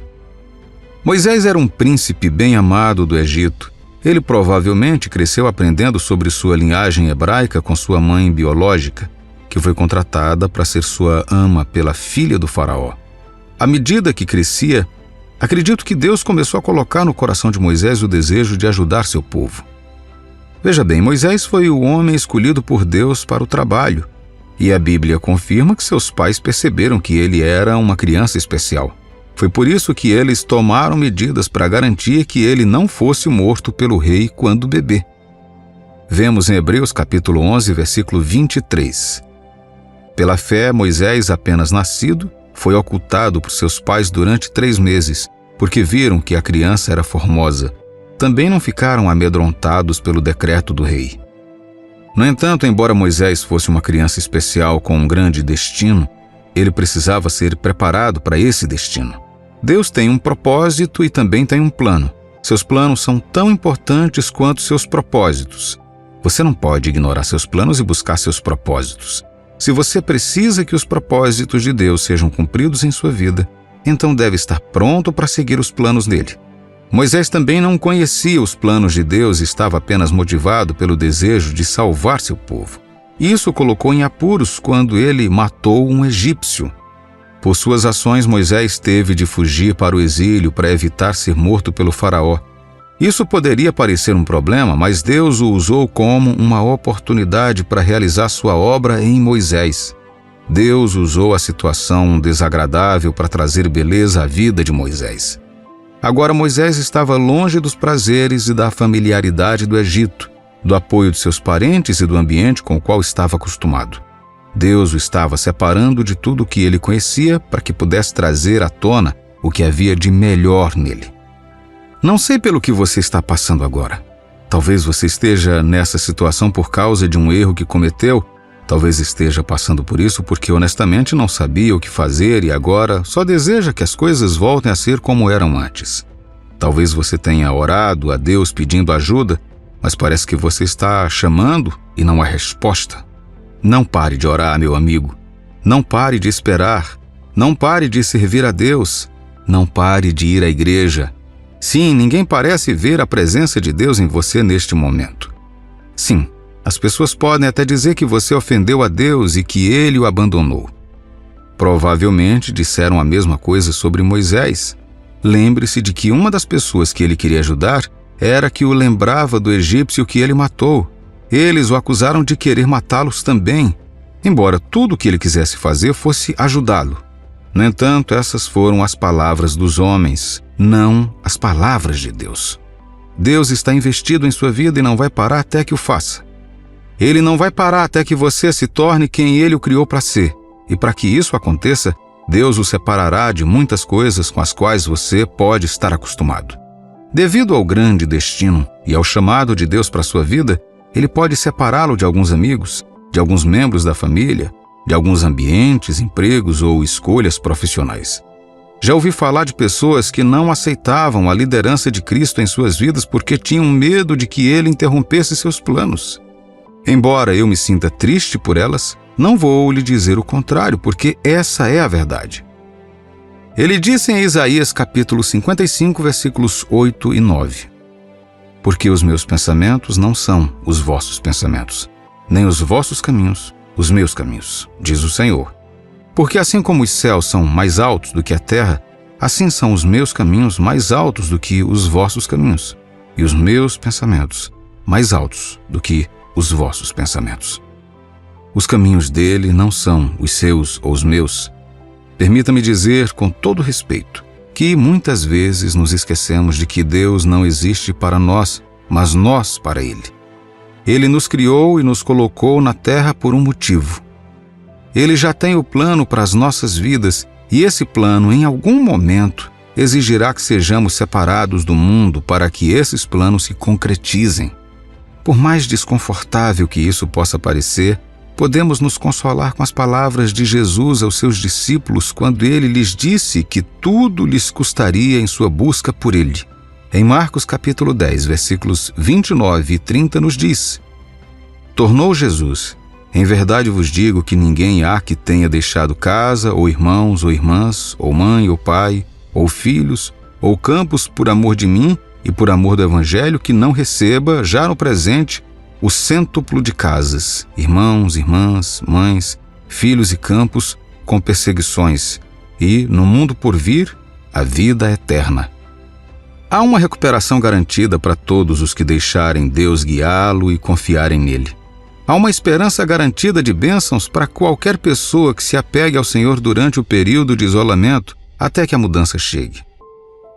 Moisés era um príncipe bem amado do Egito. Ele provavelmente cresceu aprendendo sobre sua linhagem hebraica com sua mãe biológica, que foi contratada para ser sua ama pela filha do faraó. À medida que crescia, acredito que Deus começou a colocar no coração de Moisés o desejo de ajudar seu povo. Veja bem, Moisés foi o homem escolhido por Deus para o trabalho, e a Bíblia confirma que seus pais perceberam que ele era uma criança especial. Foi por isso que eles tomaram medidas para garantir que ele não fosse morto pelo rei quando bebê. Vemos em Hebreus capítulo 11, versículo 23. Pela fé, Moisés, apenas nascido, foi ocultado por seus pais durante 3 meses, porque viram que a criança era formosa. Também não ficaram amedrontados pelo decreto do rei. No entanto, embora Moisés fosse uma criança especial com um grande destino, ele precisava ser preparado para esse destino. Deus tem um propósito e também tem um plano. Seus planos são tão importantes quanto seus propósitos. Você não pode ignorar seus planos e buscar seus propósitos. Se você precisa que os propósitos de Deus sejam cumpridos em sua vida, então deve estar pronto para seguir os planos dele. Moisés também não conhecia os planos de Deus e estava apenas motivado pelo desejo de salvar seu povo. Isso o colocou em apuros quando ele matou um egípcio. Por suas ações, Moisés teve de fugir para o exílio para evitar ser morto pelo faraó. Isso poderia parecer um problema, mas Deus o usou como uma oportunidade para realizar sua obra em Moisés. Deus usou a situação desagradável para trazer beleza à vida de Moisés. Agora Moisés estava longe dos prazeres e da familiaridade do Egito, do apoio de seus parentes e do ambiente com o qual estava acostumado. Deus o estava separando de tudo o que ele conhecia para que pudesse trazer à tona o que havia de melhor nele. Não sei pelo que você está passando agora. Talvez você esteja nessa situação por causa de um erro que cometeu. Talvez esteja passando por isso porque honestamente não sabia o que fazer e agora só deseja que as coisas voltem a ser como eram antes. Talvez você tenha orado a Deus pedindo ajuda, mas parece que você está chamando e não há resposta. Não pare de orar, meu amigo. Não pare de esperar. Não pare de servir a Deus. Não pare de ir à igreja. Sim, ninguém parece ver a presença de Deus em você neste momento. Sim, as pessoas podem até dizer que você ofendeu a Deus e que ele o abandonou. Provavelmente disseram a mesma coisa sobre Moisés. Lembre-se de que uma das pessoas que ele queria ajudar era que o lembrava do egípcio que ele matou. Eles o acusaram de querer matá-los também, embora tudo o que ele quisesse fazer fosse ajudá-lo. No entanto, essas foram as palavras dos homens, não as palavras de Deus. Deus está investido em sua vida e não vai parar até que o faça. Ele não vai parar até que você se torne quem ele o criou para ser. E para que isso aconteça, Deus o separará de muitas coisas com as quais você pode estar acostumado. Devido ao grande destino e ao chamado de Deus para sua vida, ele pode separá-lo de alguns amigos, de alguns membros da família, de alguns ambientes, empregos ou escolhas profissionais. Já ouvi falar de pessoas que não aceitavam a liderança de Cristo em suas vidas porque tinham medo de que ele interrompesse seus planos. Embora eu me sinta triste por elas, não vou lhe dizer o contrário, porque essa é a verdade. Ele disse em Isaías capítulo 55, versículos 8 e 9. Porque os meus pensamentos não são os vossos pensamentos, nem os vossos caminhos, os meus caminhos, diz o Senhor. Porque assim como os céus são mais altos do que a terra, assim são os meus caminhos mais altos do que os vossos caminhos, e os meus pensamentos mais altos do que os vossos pensamentos. Os caminhos dele não são os seus ou os meus. Permita-me dizer com todo respeito que muitas vezes nos esquecemos de que Deus não existe para nós, mas nós para Ele. Ele nos criou e nos colocou na terra por um motivo. Ele já tem o plano para as nossas vidas e esse plano, em algum momento, exigirá que sejamos separados do mundo para que esses planos se concretizem. Por mais desconfortável que isso possa parecer, podemos nos consolar com as palavras de Jesus aos seus discípulos quando ele lhes disse que tudo lhes custaria em sua busca por ele. Em Marcos capítulo 10, versículos 29 e 30 nos diz: Tornou Jesus: Em verdade vos digo que ninguém há que tenha deixado casa, ou irmãos, ou irmãs, ou mãe, ou pai, ou filhos, ou campos por amor de mim e por amor do Evangelho, que não receba, já no presente, o cêntuplo de casas, irmãos, irmãs, mães, filhos e campos, com perseguições, e, no mundo por vir, a vida eterna. Há uma recuperação garantida para todos os que deixarem Deus guiá-lo e confiarem nele. Há uma esperança garantida de bênçãos para qualquer pessoa que se apegue ao Senhor durante o período de isolamento até que a mudança chegue.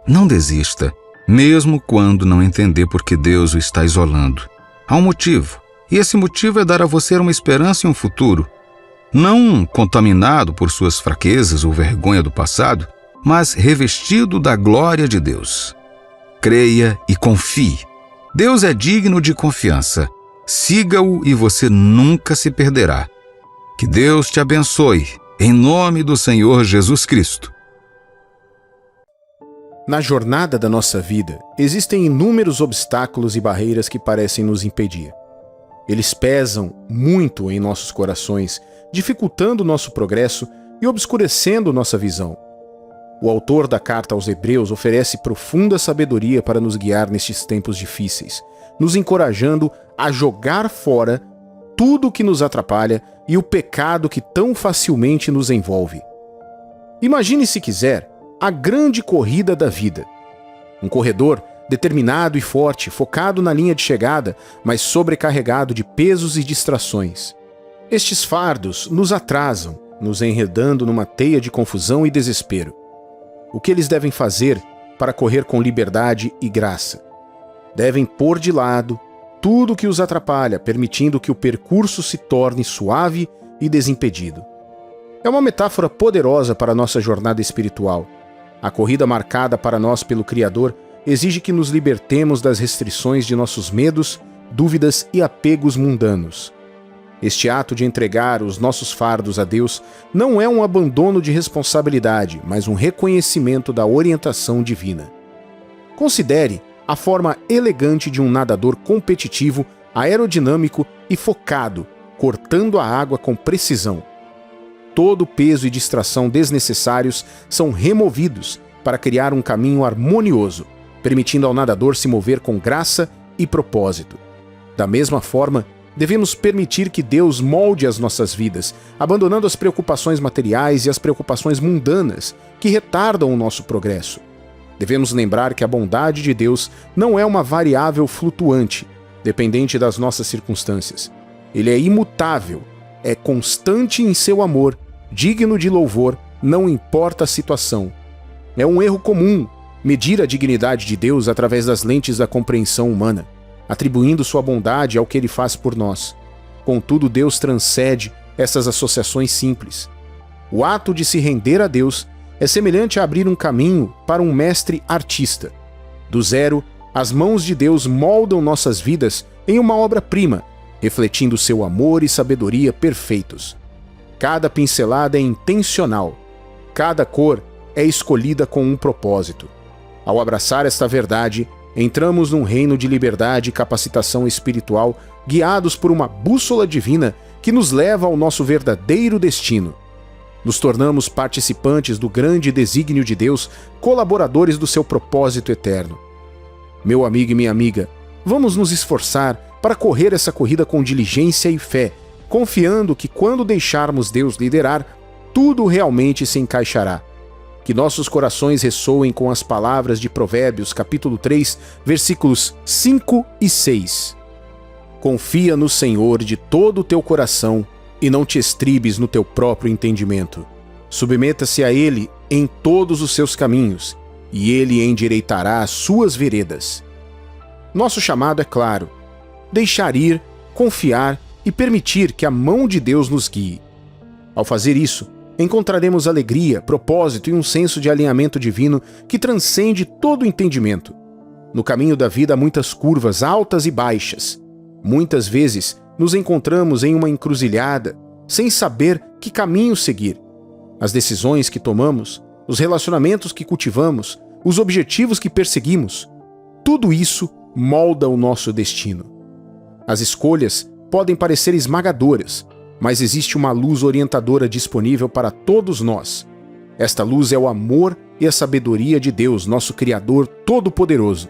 Não desista, mesmo quando não entender por que Deus o está isolando. Há um motivo, e esse motivo é dar a você uma esperança e um futuro, não contaminado por suas fraquezas ou vergonha do passado, mas revestido da glória de Deus. Creia e confie. Deus é digno de confiança. Siga-o e você nunca se perderá. Que Deus te abençoe, em nome do Senhor Jesus Cristo. Na jornada da nossa vida, existem inúmeros obstáculos e barreiras que parecem nos impedir. Eles pesam muito em nossos corações, dificultando nosso progresso e obscurecendo nossa visão. O autor da carta aos Hebreus oferece profunda sabedoria para nos guiar nestes tempos difíceis, nos encorajando a jogar fora tudo o que nos atrapalha e o pecado que tão facilmente nos envolve. Imagine, se quiser, a grande corrida da vida. Um corredor determinado e forte, focado na linha de chegada, mas sobrecarregado de pesos e distrações. Estes fardos nos atrasam, nos enredando numa teia de confusão e desespero. O que eles devem fazer para correr com liberdade e graça? Devem pôr de lado tudo o que os atrapalha, permitindo que o percurso se torne suave e desimpedido. É uma metáfora poderosa para a nossa jornada espiritual. A corrida marcada para nós pelo Criador exige que nos libertemos das restrições de nossos medos, dúvidas e apegos mundanos. Este ato de entregar os nossos fardos a Deus não é um abandono de responsabilidade, mas um reconhecimento da orientação divina. Considere a forma elegante de um nadador competitivo, aerodinâmico e focado, cortando a água com precisão. Todo peso e distração desnecessários são removidos para criar um caminho harmonioso, permitindo ao nadador se mover com graça e propósito. Da mesma forma, devemos permitir que Deus molde as nossas vidas, abandonando as preocupações materiais e as preocupações mundanas que retardam o nosso progresso. Devemos lembrar que a bondade de Deus não é uma variável flutuante, dependente das nossas circunstâncias. Ele é imutável, é constante em seu amor, digno de louvor, não importa a situação. É um erro comum medir a dignidade de Deus através das lentes da compreensão humana, atribuindo sua bondade ao que ele faz por nós. Contudo, Deus transcende essas associações simples. O ato de se render a Deus é semelhante a abrir um caminho para um mestre artista. Do zero, as mãos de Deus moldam nossas vidas em uma obra-prima, refletindo seu amor e sabedoria perfeitos. Cada pincelada é intencional. Cada cor é escolhida com um propósito. Ao abraçar esta verdade, entramos num reino de liberdade e capacitação espiritual, guiados por uma bússola divina que nos leva ao nosso verdadeiro destino. Nos tornamos participantes do grande desígnio de Deus, colaboradores do seu propósito eterno. Meu amigo e minha amiga, vamos nos esforçar para correr essa corrida com diligência e fé, confiando que quando deixarmos Deus liderar, tudo realmente se encaixará. Que nossos corações ressoem com as palavras de Provérbios, capítulo 3, versículos 5 e 6. Confia no Senhor de todo o teu coração e não te estribes no teu próprio entendimento. Submeta-se a Ele em todos os seus caminhos, e Ele endireitará as suas veredas. Nosso chamado é claro: deixar ir, confiar e permitir que a mão de Deus nos guie. Ao fazer isso, encontraremos alegria, propósito e um senso de alinhamento divino que transcende todo o entendimento. No caminho da vida há muitas curvas altas e baixas. Muitas vezes nos encontramos em uma encruzilhada, sem saber que caminho seguir. As decisões que tomamos, os relacionamentos que cultivamos, os objetivos que perseguimos, tudo isso molda o nosso destino. As escolhas podem parecer esmagadoras, mas existe uma luz orientadora disponível para todos nós. Esta luz é o amor e a sabedoria de Deus, nosso Criador Todo-Poderoso.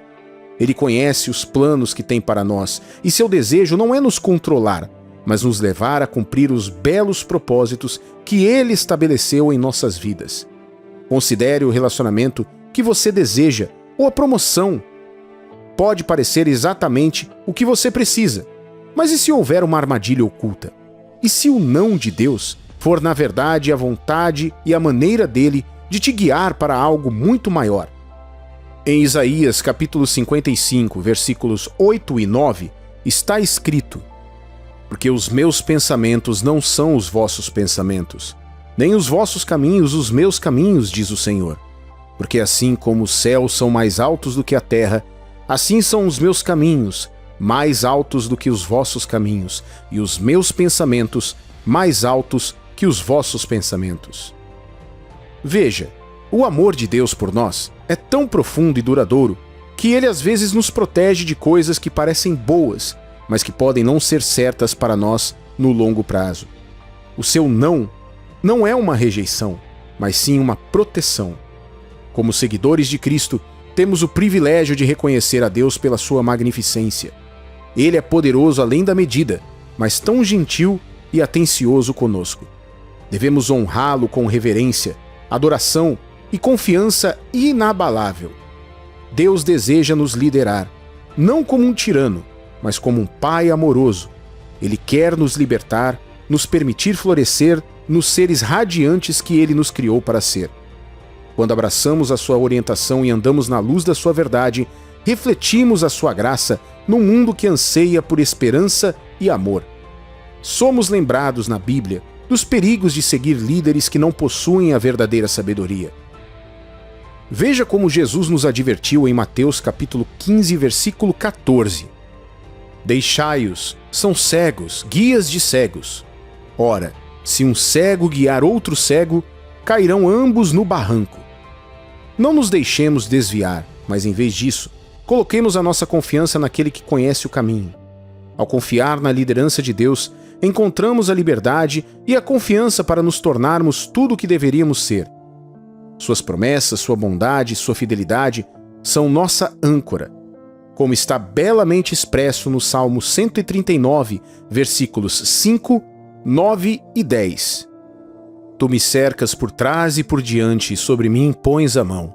Ele conhece os planos que tem para nós, e seu desejo não é nos controlar, mas nos levar a cumprir os belos propósitos que Ele estabeleceu em nossas vidas. Considere o relacionamento que você deseja ou a promoção. Pode parecer exatamente o que você precisa, mas e se houver uma armadilha oculta? E se o não de Deus for, na verdade, a vontade e a maneira dele de te guiar para algo muito maior? Em Isaías capítulo 55, versículos 8 e 9, está escrito: porque os meus pensamentos não são os vossos pensamentos, nem os vossos caminhos os meus caminhos, diz o Senhor. Porque assim como os céus são mais altos do que a terra, assim são os meus caminhos mais altos do que os vossos caminhos, e os meus pensamentos mais altos que os vossos pensamentos. Veja, o amor de Deus por nós é tão profundo e duradouro que Ele às vezes nos protege de coisas que parecem boas, mas que podem não ser certas para nós no longo prazo. O seu não é uma rejeição, mas sim uma proteção. Como seguidores de Cristo, temos o privilégio de reconhecer a Deus pela sua magnificência. Ele é poderoso além da medida, mas tão gentil e atencioso conosco. Devemos honrá-lo com reverência, adoração e confiança inabalável. Deus deseja nos liderar, não como um tirano, mas como um pai amoroso. Ele quer nos libertar, nos permitir florescer nos seres radiantes que Ele nos criou para ser. Quando abraçamos a sua orientação e andamos na luz da sua verdade, refletimos a sua graça num mundo que anseia por esperança e amor. Somos lembrados na Bíblia dos perigos de seguir líderes que não possuem a verdadeira sabedoria. Veja como Jesus nos advertiu em Mateus capítulo 15, versículo 14. Deixai-os, são cegos, guias de cegos. Ora, se um cego guiar outro cego, cairão ambos no barranco. Não nos deixemos desviar, mas em vez disso, coloquemos a nossa confiança naquele que conhece o caminho. Ao confiar na liderança de Deus, encontramos a liberdade e a confiança para nos tornarmos tudo o que deveríamos ser. Suas promessas, sua bondade e sua fidelidade são nossa âncora, como está belamente expresso no Salmo 139, versículos 5, 9 e 10. Tu me cercas por trás e por diante, e sobre mim pões a mão.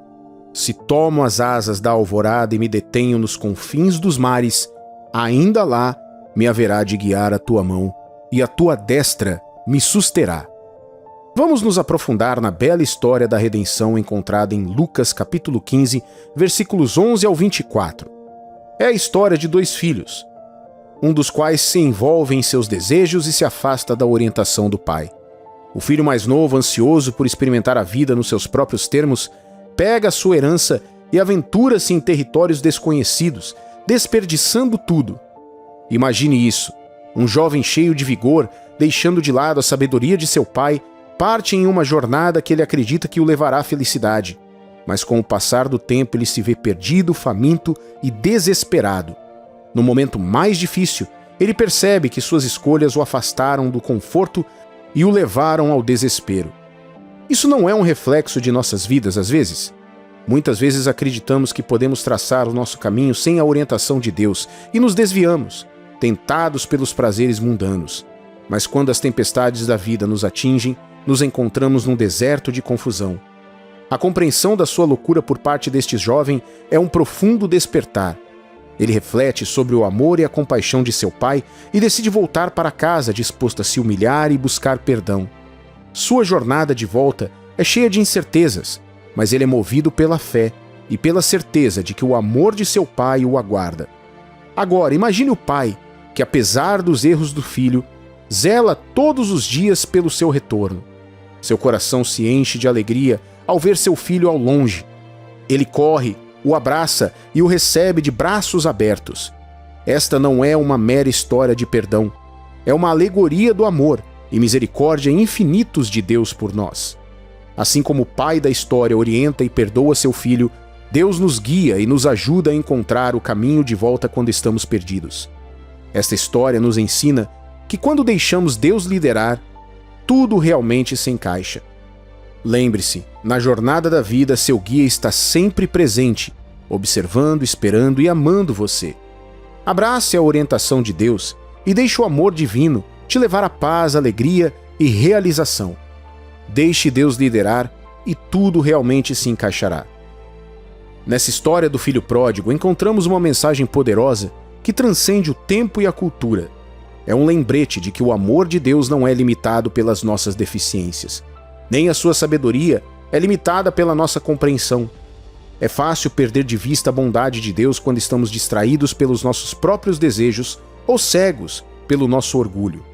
Se tomo as asas da alvorada e me detenho nos confins dos mares, ainda lá me haverá de guiar a tua mão, e a tua destra me susterá. Vamos nos aprofundar na bela história da redenção encontrada em Lucas capítulo 15, versículos 11 ao 24. É a história de dois filhos, um dos quais se envolve em seus desejos e se afasta da orientação do pai. O filho mais novo, ansioso por experimentar a vida nos seus próprios termos, pega a sua herança e aventura-se em territórios desconhecidos, desperdiçando tudo. Imagine isso, um jovem cheio de vigor, deixando de lado a sabedoria de seu pai, parte em uma jornada que ele acredita que o levará à felicidade. Mas com o passar do tempo ele se vê perdido, faminto e desesperado. No momento mais difícil, ele percebe que suas escolhas o afastaram do conforto e o levaram ao desespero. Isso não é um reflexo de nossas vidas, às vezes? Muitas vezes acreditamos que podemos traçar o nosso caminho sem a orientação de Deus e nos desviamos, tentados pelos prazeres mundanos. Mas quando as tempestades da vida nos atingem, nos encontramos num deserto de confusão. A compreensão da sua loucura por parte deste jovem é um profundo despertar. Ele reflete sobre o amor e a compaixão de seu pai e decide voltar para casa disposto a se humilhar e buscar perdão. Sua jornada de volta é cheia de incertezas, mas ele é movido pela fé e pela certeza de que o amor de seu pai o aguarda. Agora, imagine o pai que, apesar dos erros do filho, zela todos os dias pelo seu retorno. Seu coração se enche de alegria ao ver seu filho ao longe. Ele corre, o abraça e o recebe de braços abertos. Esta não é uma mera história de perdão, é uma alegoria do amor e misericórdia infinitos de Deus por nós. Assim como o pai da história orienta e perdoa seu filho, Deus nos guia e nos ajuda a encontrar o caminho de volta quando estamos perdidos. Esta história nos ensina que quando deixamos Deus liderar, tudo realmente se encaixa. Lembre-se, na jornada da vida, seu guia está sempre presente, observando, esperando e amando você. Abrace a orientação de Deus e deixe o amor divino te levar a paz, alegria e realização. Deixe Deus liderar e tudo realmente se encaixará. Nessa história do filho pródigo, encontramos uma mensagem poderosa que transcende o tempo e a cultura. É um lembrete de que o amor de Deus não é limitado pelas nossas deficiências. Nem a sua sabedoria é limitada pela nossa compreensão. É fácil perder de vista a bondade de Deus quando estamos distraídos pelos nossos próprios desejos ou cegos pelo nosso orgulho.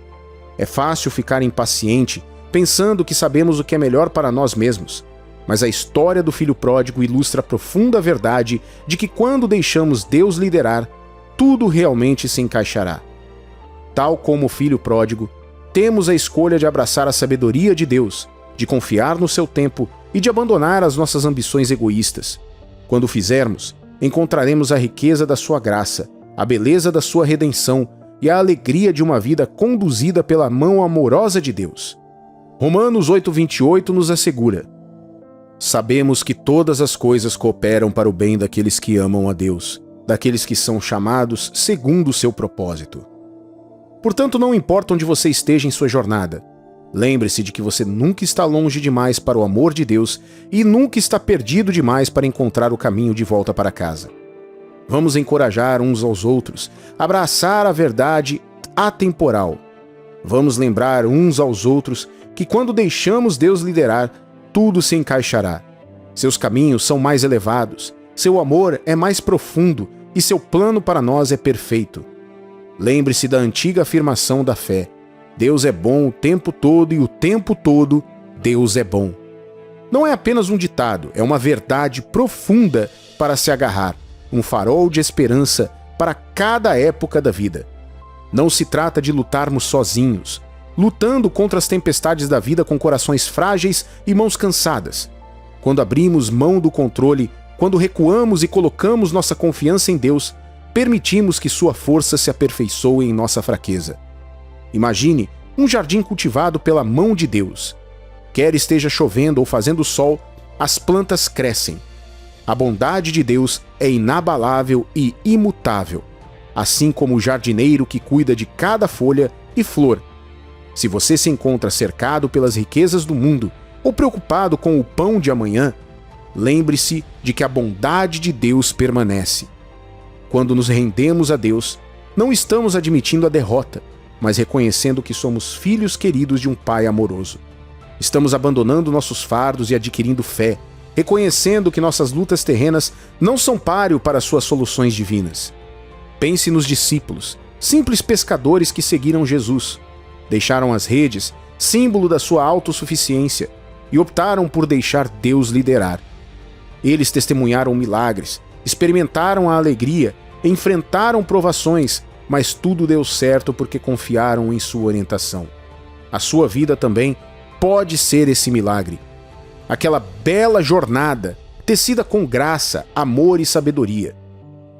É fácil ficar impaciente pensando que sabemos o que é melhor para nós mesmos. Mas a história do filho pródigo ilustra a profunda verdade de que quando deixamos Deus liderar, tudo realmente se encaixará. Tal como o filho pródigo, temos a escolha de abraçar a sabedoria de Deus, de confiar no seu tempo e de abandonar as nossas ambições egoístas. Quando o fizermos, encontraremos a riqueza da sua graça, a beleza da sua redenção e a alegria de uma vida conduzida pela mão amorosa de Deus. Romanos 8:28 nos assegura: sabemos que todas as coisas cooperam para o bem daqueles que amam a Deus, daqueles que são chamados segundo o seu propósito. Portanto, não importa onde você esteja em sua jornada, Lembre-se de que você nunca está longe demais para o amor de Deus e nunca está perdido demais para encontrar o caminho de volta para casa. Vamos encorajar uns aos outros, abraçar a verdade atemporal. Vamos lembrar uns aos outros que quando deixamos Deus liderar, tudo se encaixará. Seus caminhos são mais elevados, seu amor é mais profundo e seu plano para nós é perfeito. Lembre-se da antiga afirmação da fé: Deus é bom o tempo todo e o tempo todo Deus é bom. Não é apenas um ditado, é uma verdade profunda para se agarrar, um farol de esperança para cada época da vida. Não se trata de lutarmos sozinhos, lutando contra as tempestades da vida com corações frágeis e mãos cansadas. Quando abrimos mão do controle, quando recuamos e colocamos nossa confiança em Deus, permitimos que sua força se aperfeiçoe em nossa fraqueza. Imagine um jardim cultivado pela mão de Deus. Quer esteja chovendo ou fazendo sol, as plantas crescem. A bondade de Deus é inabalável e imutável, assim como o jardineiro que cuida de cada folha e flor. Se você se encontra cercado pelas riquezas do mundo ou preocupado com o pão de amanhã, lembre-se de que a bondade de Deus permanece. Quando nos rendemos a Deus, não estamos admitindo a derrota, mas reconhecendo que somos filhos queridos de um Pai amoroso. Estamos abandonando nossos fardos e adquirindo fé, reconhecendo que nossas lutas terrenas não são páreo para suas soluções divinas. Pense nos discípulos, simples pescadores que seguiram Jesus, deixaram as redes, símbolo da sua autossuficiência, e optaram por deixar Deus liderar. Eles testemunharam milagres, experimentaram a alegria, enfrentaram provações, mas tudo deu certo porque confiaram em sua orientação. A sua vida também pode ser esse milagre. Aquela bela jornada, tecida com graça, amor e sabedoria.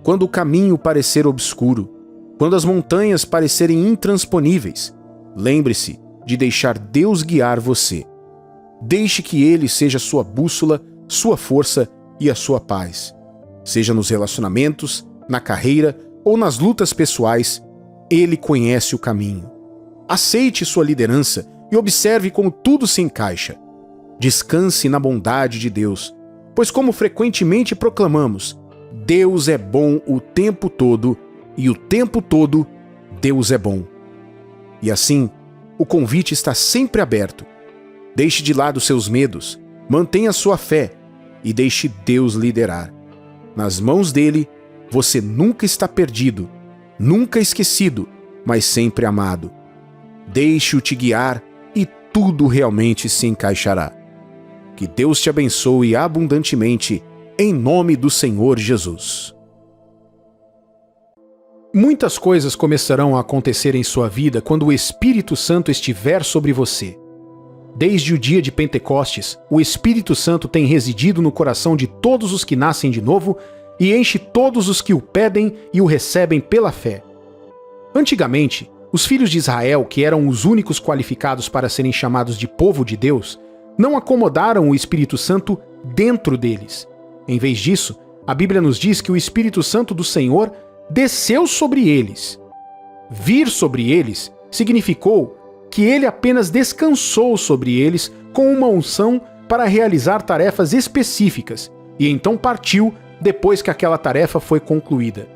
Quando o caminho parecer obscuro, quando as montanhas parecerem intransponíveis, lembre-se de deixar Deus guiar você. Deixe que Ele seja sua bússola, sua força e a sua paz. Seja nos relacionamentos, na carreira ou nas lutas pessoais, Ele conhece o caminho. Aceite sua liderança e observe como tudo se encaixa. Descanse na bondade de Deus, pois como frequentemente proclamamos, Deus é bom o tempo todo e o tempo todo Deus é bom. E assim, o convite está sempre aberto. Deixe de lado seus medos, mantenha sua fé e deixe Deus liderar. Nas mãos dele, você nunca está perdido, nunca esquecido, mas sempre amado. Deixe-o te guiar e tudo realmente se encaixará. Que Deus te abençoe abundantemente, em nome do Senhor Jesus. Muitas coisas começarão a acontecer em sua vida quando o Espírito Santo estiver sobre você. Desde o dia de Pentecostes, o Espírito Santo tem residido no coração de todos os que nascem de novo e enche todos os que o pedem e o recebem pela fé. Antigamente, os filhos de Israel, que eram os únicos qualificados para serem chamados de povo de Deus, não acomodaram o Espírito Santo dentro deles. Em vez disso, a Bíblia nos diz que o Espírito Santo do Senhor desceu sobre eles. Vir sobre eles significou que ele apenas descansou sobre eles com uma unção para realizar tarefas específicas e então partiu depois que aquela tarefa foi concluída.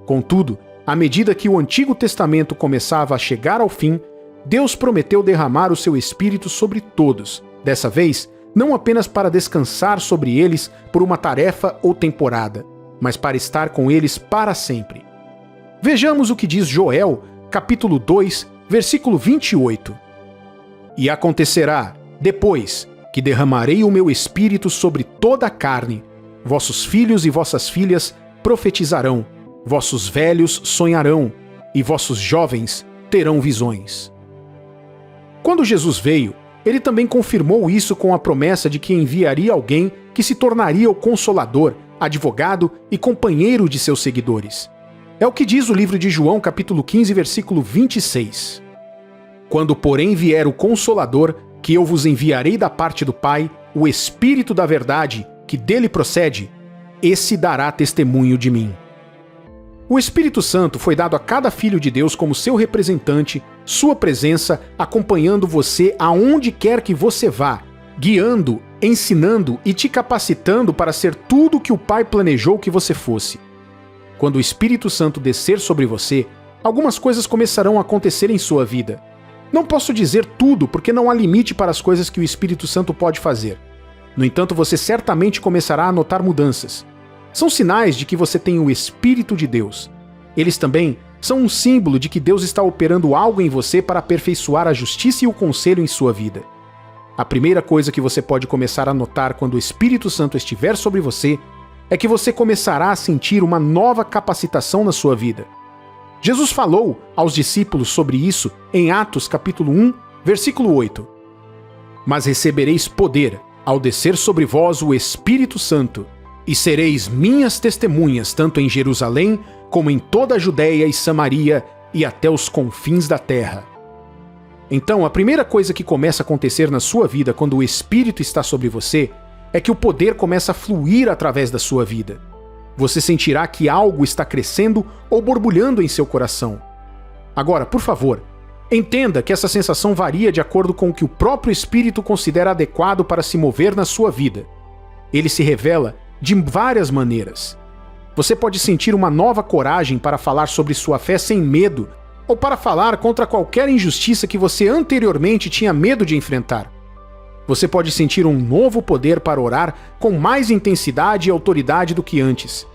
Contudo, à medida que o Antigo Testamento começava a chegar ao fim, Deus prometeu derramar o seu Espírito sobre todos, dessa vez não apenas para descansar sobre eles por uma tarefa ou temporada, mas para estar com eles para sempre. Vejamos o que diz Joel, capítulo 2, versículo 28. E acontecerá, depois, que derramarei o meu Espírito sobre toda a carne, vossos filhos e vossas filhas profetizarão, vossos velhos sonharão, e vossos jovens terão visões. Quando Jesus veio, ele também confirmou isso com a promessa de que enviaria alguém que se tornaria o Consolador, advogado e companheiro de seus seguidores. É o que diz o livro de João, capítulo 15, versículo 26. Quando, porém, vier o Consolador, que eu vos enviarei da parte do Pai, o Espírito da verdade, que dele procede, esse dará testemunho de mim. O Espírito Santo foi dado a cada filho de Deus como seu representante sua presença acompanhando você aonde quer que você vá, guiando, ensinando e te capacitando para ser tudo que o Pai planejou que você fosse. Quando o Espírito Santo descer sobre você, algumas coisas começarão a acontecer em sua vida. Não posso dizer tudo porque não há limite para as coisas que o Espírito Santo pode fazer. No entanto, você certamente começará a notar mudanças. São sinais de que você tem o Espírito de Deus. Eles também são um símbolo de que Deus está operando algo em você para aperfeiçoar a justiça e o conselho em sua vida. A primeira coisa que você pode começar a notar quando o Espírito Santo estiver sobre você é que você começará a sentir uma nova capacitação na sua vida. Jesus falou aos discípulos sobre isso em Atos capítulo 1, versículo 8. Mas recebereis poder ao descer sobre vós o Espírito Santo, e sereis minhas testemunhas tanto em Jerusalém como em toda a Judéia e Samaria e até os confins da terra. Então, a primeira coisa que começa a acontecer na sua vida quando o Espírito está sobre você é que o poder começa a fluir através da sua vida. Você sentirá que algo está crescendo ou borbulhando em seu coração. Agora, por favor, entenda que essa sensação varia de acordo com o que o próprio Espírito considera adequado para se mover na sua vida. Ele se revela de várias maneiras. Você pode sentir uma nova coragem para falar sobre sua fé sem medo, ou para falar contra qualquer injustiça que você anteriormente tinha medo de enfrentar. Você pode sentir um novo poder para orar com mais intensidade e autoridade do que antes.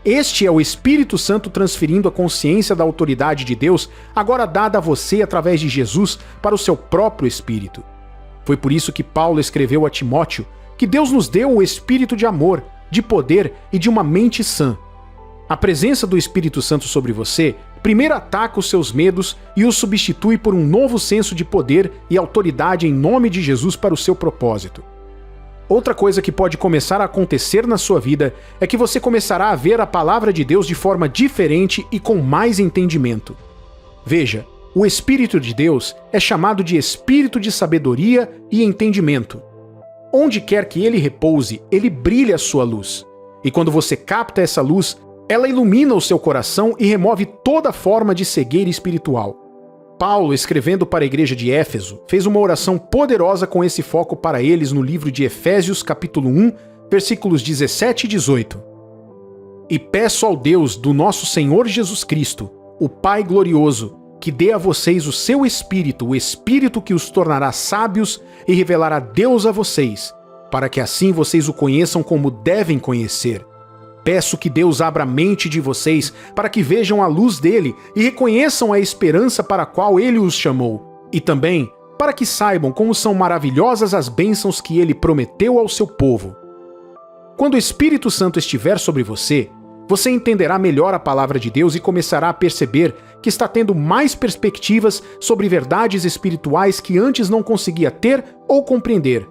Este é o Espírito Santo transferindo a consciência da autoridade de Deus, agora dada a você através de Jesus, para o seu próprio Espírito. Foi por isso que Paulo escreveu a Timóteo que Deus nos deu o Espírito de amor, de poder e de uma mente sã. A presença do Espírito Santo sobre você primeiro ataca os seus medos e os substitui por um novo senso de poder e autoridade em nome de Jesus para o seu propósito. Outra coisa que pode começar a acontecer na sua vida é que você começará a ver a palavra de Deus de forma diferente e com mais entendimento. Veja, o Espírito de Deus é chamado de Espírito de sabedoria e entendimento. Onde quer que ele repouse, ele brilha a sua luz. E quando você capta essa luz, ela ilumina o seu coração e remove toda forma de cegueira espiritual. Paulo, escrevendo para a igreja de Éfeso, fez uma oração poderosa com esse foco para eles no livro de Efésios capítulo 1, versículos 17 e 18. E peço ao Deus do nosso Senhor Jesus Cristo, o Pai glorioso, que dê a vocês o seu Espírito, o Espírito que os tornará sábios e revelará Deus a vocês, para que assim vocês o conheçam como devem conhecer. Peço que Deus abra a mente de vocês para que vejam a luz dele e reconheçam a esperança para a qual ele os chamou, e também para que saibam como são maravilhosas as bênçãos que ele prometeu ao seu povo. Quando o Espírito Santo estiver sobre você, você entenderá melhor a palavra de Deus e começará a perceber que está tendo mais perspectivas sobre verdades espirituais que antes não conseguia ter ou compreender.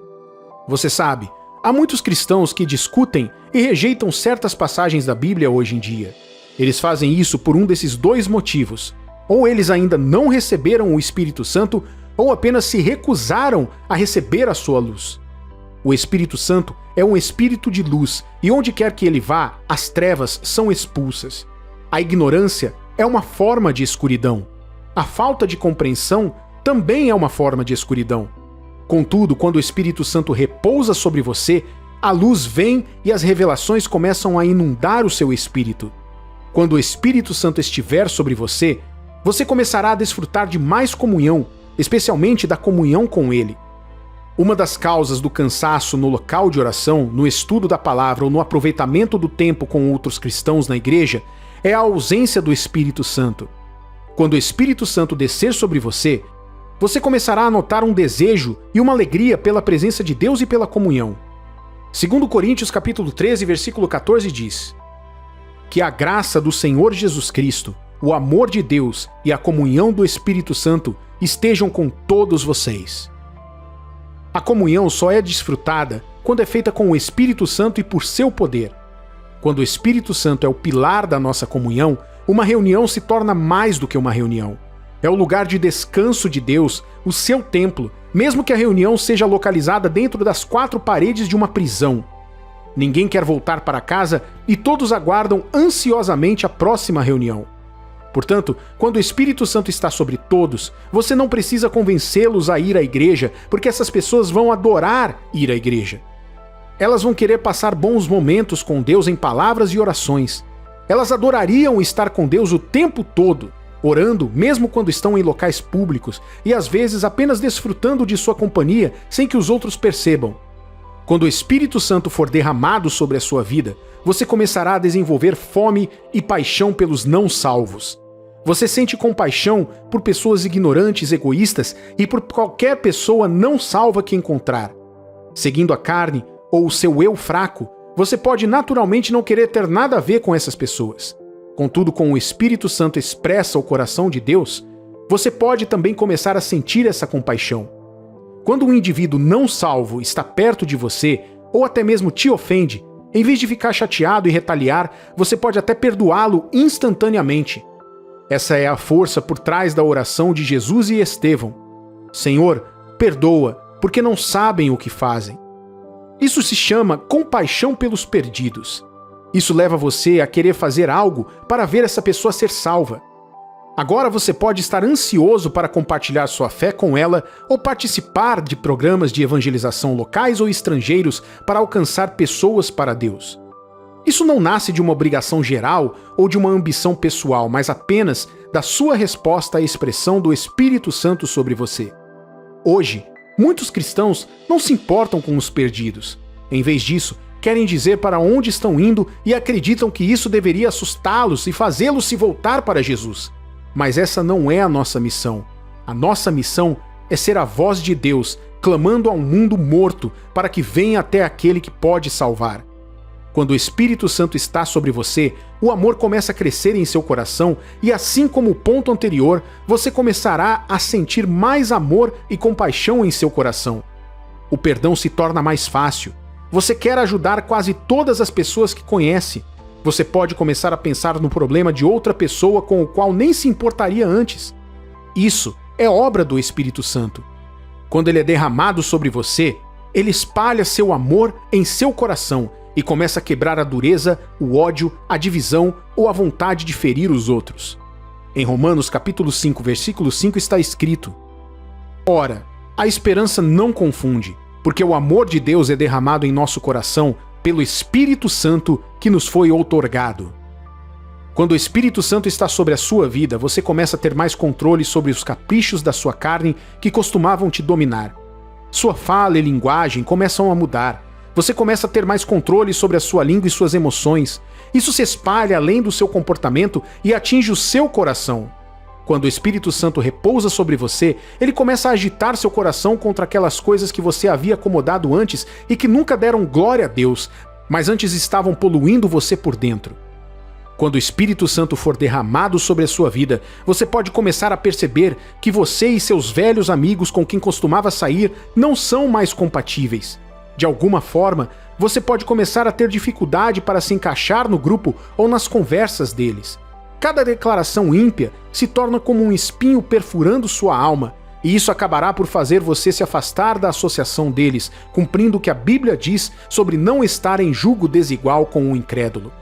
Você sabe, há muitos cristãos que discutem e rejeitam certas passagens da Bíblia hoje em dia. Eles fazem isso por um desses dois motivos. Ou eles ainda não receberam o Espírito Santo, ou apenas se recusaram a receber a sua luz. O Espírito Santo é um espírito de luz, e onde quer que ele vá, as trevas são expulsas. A ignorância é uma forma de escuridão. A falta de compreensão também é uma forma de escuridão. Contudo, quando o Espírito Santo repousa sobre você, a luz vem e as revelações começam a inundar o seu espírito. Quando o Espírito Santo estiver sobre você, você começará a desfrutar de mais comunhão, especialmente da comunhão com ele. Uma das causas do cansaço no local de oração, no estudo da palavra ou no aproveitamento do tempo com outros cristãos na igreja é a ausência do Espírito Santo. Quando o Espírito Santo descer sobre você, você começará a notar um desejo e uma alegria pela presença de Deus e pela comunhão. 2 Coríntios capítulo 13, versículo 14 diz: Que a graça do Senhor Jesus Cristo, o amor de Deus e a comunhão do Espírito Santo estejam com todos vocês. A comunhão só é desfrutada quando é feita com o Espírito Santo e por seu poder. Quando o Espírito Santo é o pilar da nossa comunhão, uma reunião se torna mais do que uma reunião. É o lugar de descanso de Deus, o seu templo, mesmo que a reunião seja localizada dentro das 4 paredes de uma prisão. Ninguém quer voltar para casa e todos aguardam ansiosamente a próxima reunião. Portanto, quando o Espírito Santo está sobre todos, você não precisa convencê-los a ir à igreja, porque essas pessoas vão adorar ir à igreja. Elas vão querer passar bons momentos com Deus em palavras e orações. Elas adorariam estar com Deus o tempo todo, orando mesmo quando estão em locais públicos e às vezes apenas desfrutando de sua companhia sem que os outros percebam. Quando o Espírito Santo for derramado sobre a sua vida, você começará a desenvolver fome e paixão pelos não salvos. Você sente compaixão por pessoas ignorantes, egoístas e por qualquer pessoa não salva que encontrar. Seguindo a carne ou o seu eu fraco, você pode naturalmente não querer ter nada a ver com essas pessoas. Contudo, com o Espírito Santo expressa o coração de Deus, você pode também começar a sentir essa compaixão. Quando um indivíduo não salvo está perto de você, ou até mesmo te ofende, em vez de ficar chateado e retaliar, você pode até perdoá-lo instantaneamente. Essa é a força por trás da oração de Jesus e Estevão. Senhor, perdoa, porque não sabem o que fazem. Isso se chama compaixão pelos perdidos. Isso leva você a querer fazer algo para ver essa pessoa ser salva. Agora você pode estar ansioso para compartilhar sua fé com ela ou participar de programas de evangelização locais ou estrangeiros para alcançar pessoas para Deus. Isso não nasce de uma obrigação geral ou de uma ambição pessoal, mas apenas da sua resposta à expressão do Espírito Santo sobre você. Hoje, muitos cristãos não se importam com os perdidos. Em vez disso, querem dizer para onde estão indo e acreditam que isso deveria assustá-los e fazê-los se voltar para Jesus. Mas essa não é a nossa missão. A nossa missão é ser a voz de Deus, clamando ao mundo morto para que venha até aquele que pode salvar. Quando o Espírito Santo está sobre você, o amor começa a crescer em seu coração e, assim como o ponto anterior, você começará a sentir mais amor e compaixão em seu coração. O perdão se torna mais fácil. Você quer ajudar quase todas as pessoas que conhece. Você pode começar a pensar no problema de outra pessoa com o qual nem se importaria antes. Isso é obra do Espírito Santo. Quando ele é derramado sobre você, ele espalha seu amor em seu coração e começa a quebrar a dureza, o ódio, a divisão ou a vontade de ferir os outros. Em Romanos capítulo 5, versículo 5 está escrito: Ora, a esperança não confunde, porque o amor de Deus é derramado em nosso coração pelo Espírito Santo que nos foi outorgado. Quando o Espírito Santo está sobre a sua vida, você começa a ter mais controle sobre os caprichos da sua carne que costumavam te dominar. Sua fala e linguagem começam a mudar. Você começa a ter mais controle sobre a sua língua e suas emoções. Isso se espalha além do seu comportamento e atinge o seu coração. Quando o Espírito Santo repousa sobre você, ele começa a agitar seu coração contra aquelas coisas que você havia acomodado antes e que nunca deram glória a Deus, mas antes estavam poluindo você por dentro. Quando o Espírito Santo for derramado sobre a sua vida, você pode começar a perceber que você e seus velhos amigos com quem costumava sair não são mais compatíveis. De alguma forma, você pode começar a ter dificuldade para se encaixar no grupo ou nas conversas deles. Cada declaração ímpia se torna como um espinho perfurando sua alma, e isso acabará por fazer você se afastar da associação deles, cumprindo o que a Bíblia diz sobre não estar em julgo desigual com o incrédulo.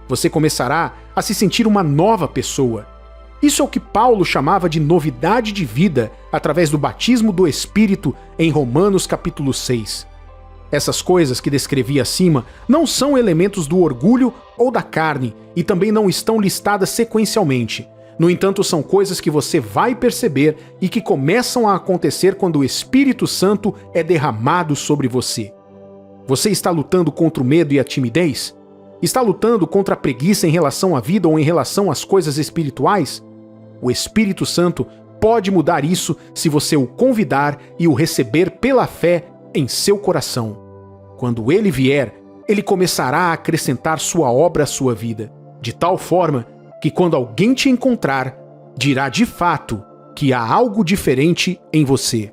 Você começará a se sentir uma nova pessoa. Isso é o que Paulo chamava de novidade de vida através do batismo do Espírito em Romanos capítulo 6. Essas coisas que descrevi acima não são elementos do orgulho ou da carne e também não estão listadas sequencialmente. No entanto, são coisas que você vai perceber e que começam a acontecer quando o Espírito Santo é derramado sobre você. Você está lutando contra o medo e a timidez? Está lutando contra a preguiça em relação à vida ou em relação às coisas espirituais? O Espírito Santo pode mudar isso se você o convidar e o receber pela fé em seu coração. Quando ele vier, ele começará a acrescentar sua obra à sua vida, de tal forma que quando alguém te encontrar, dirá de fato que há algo diferente em você.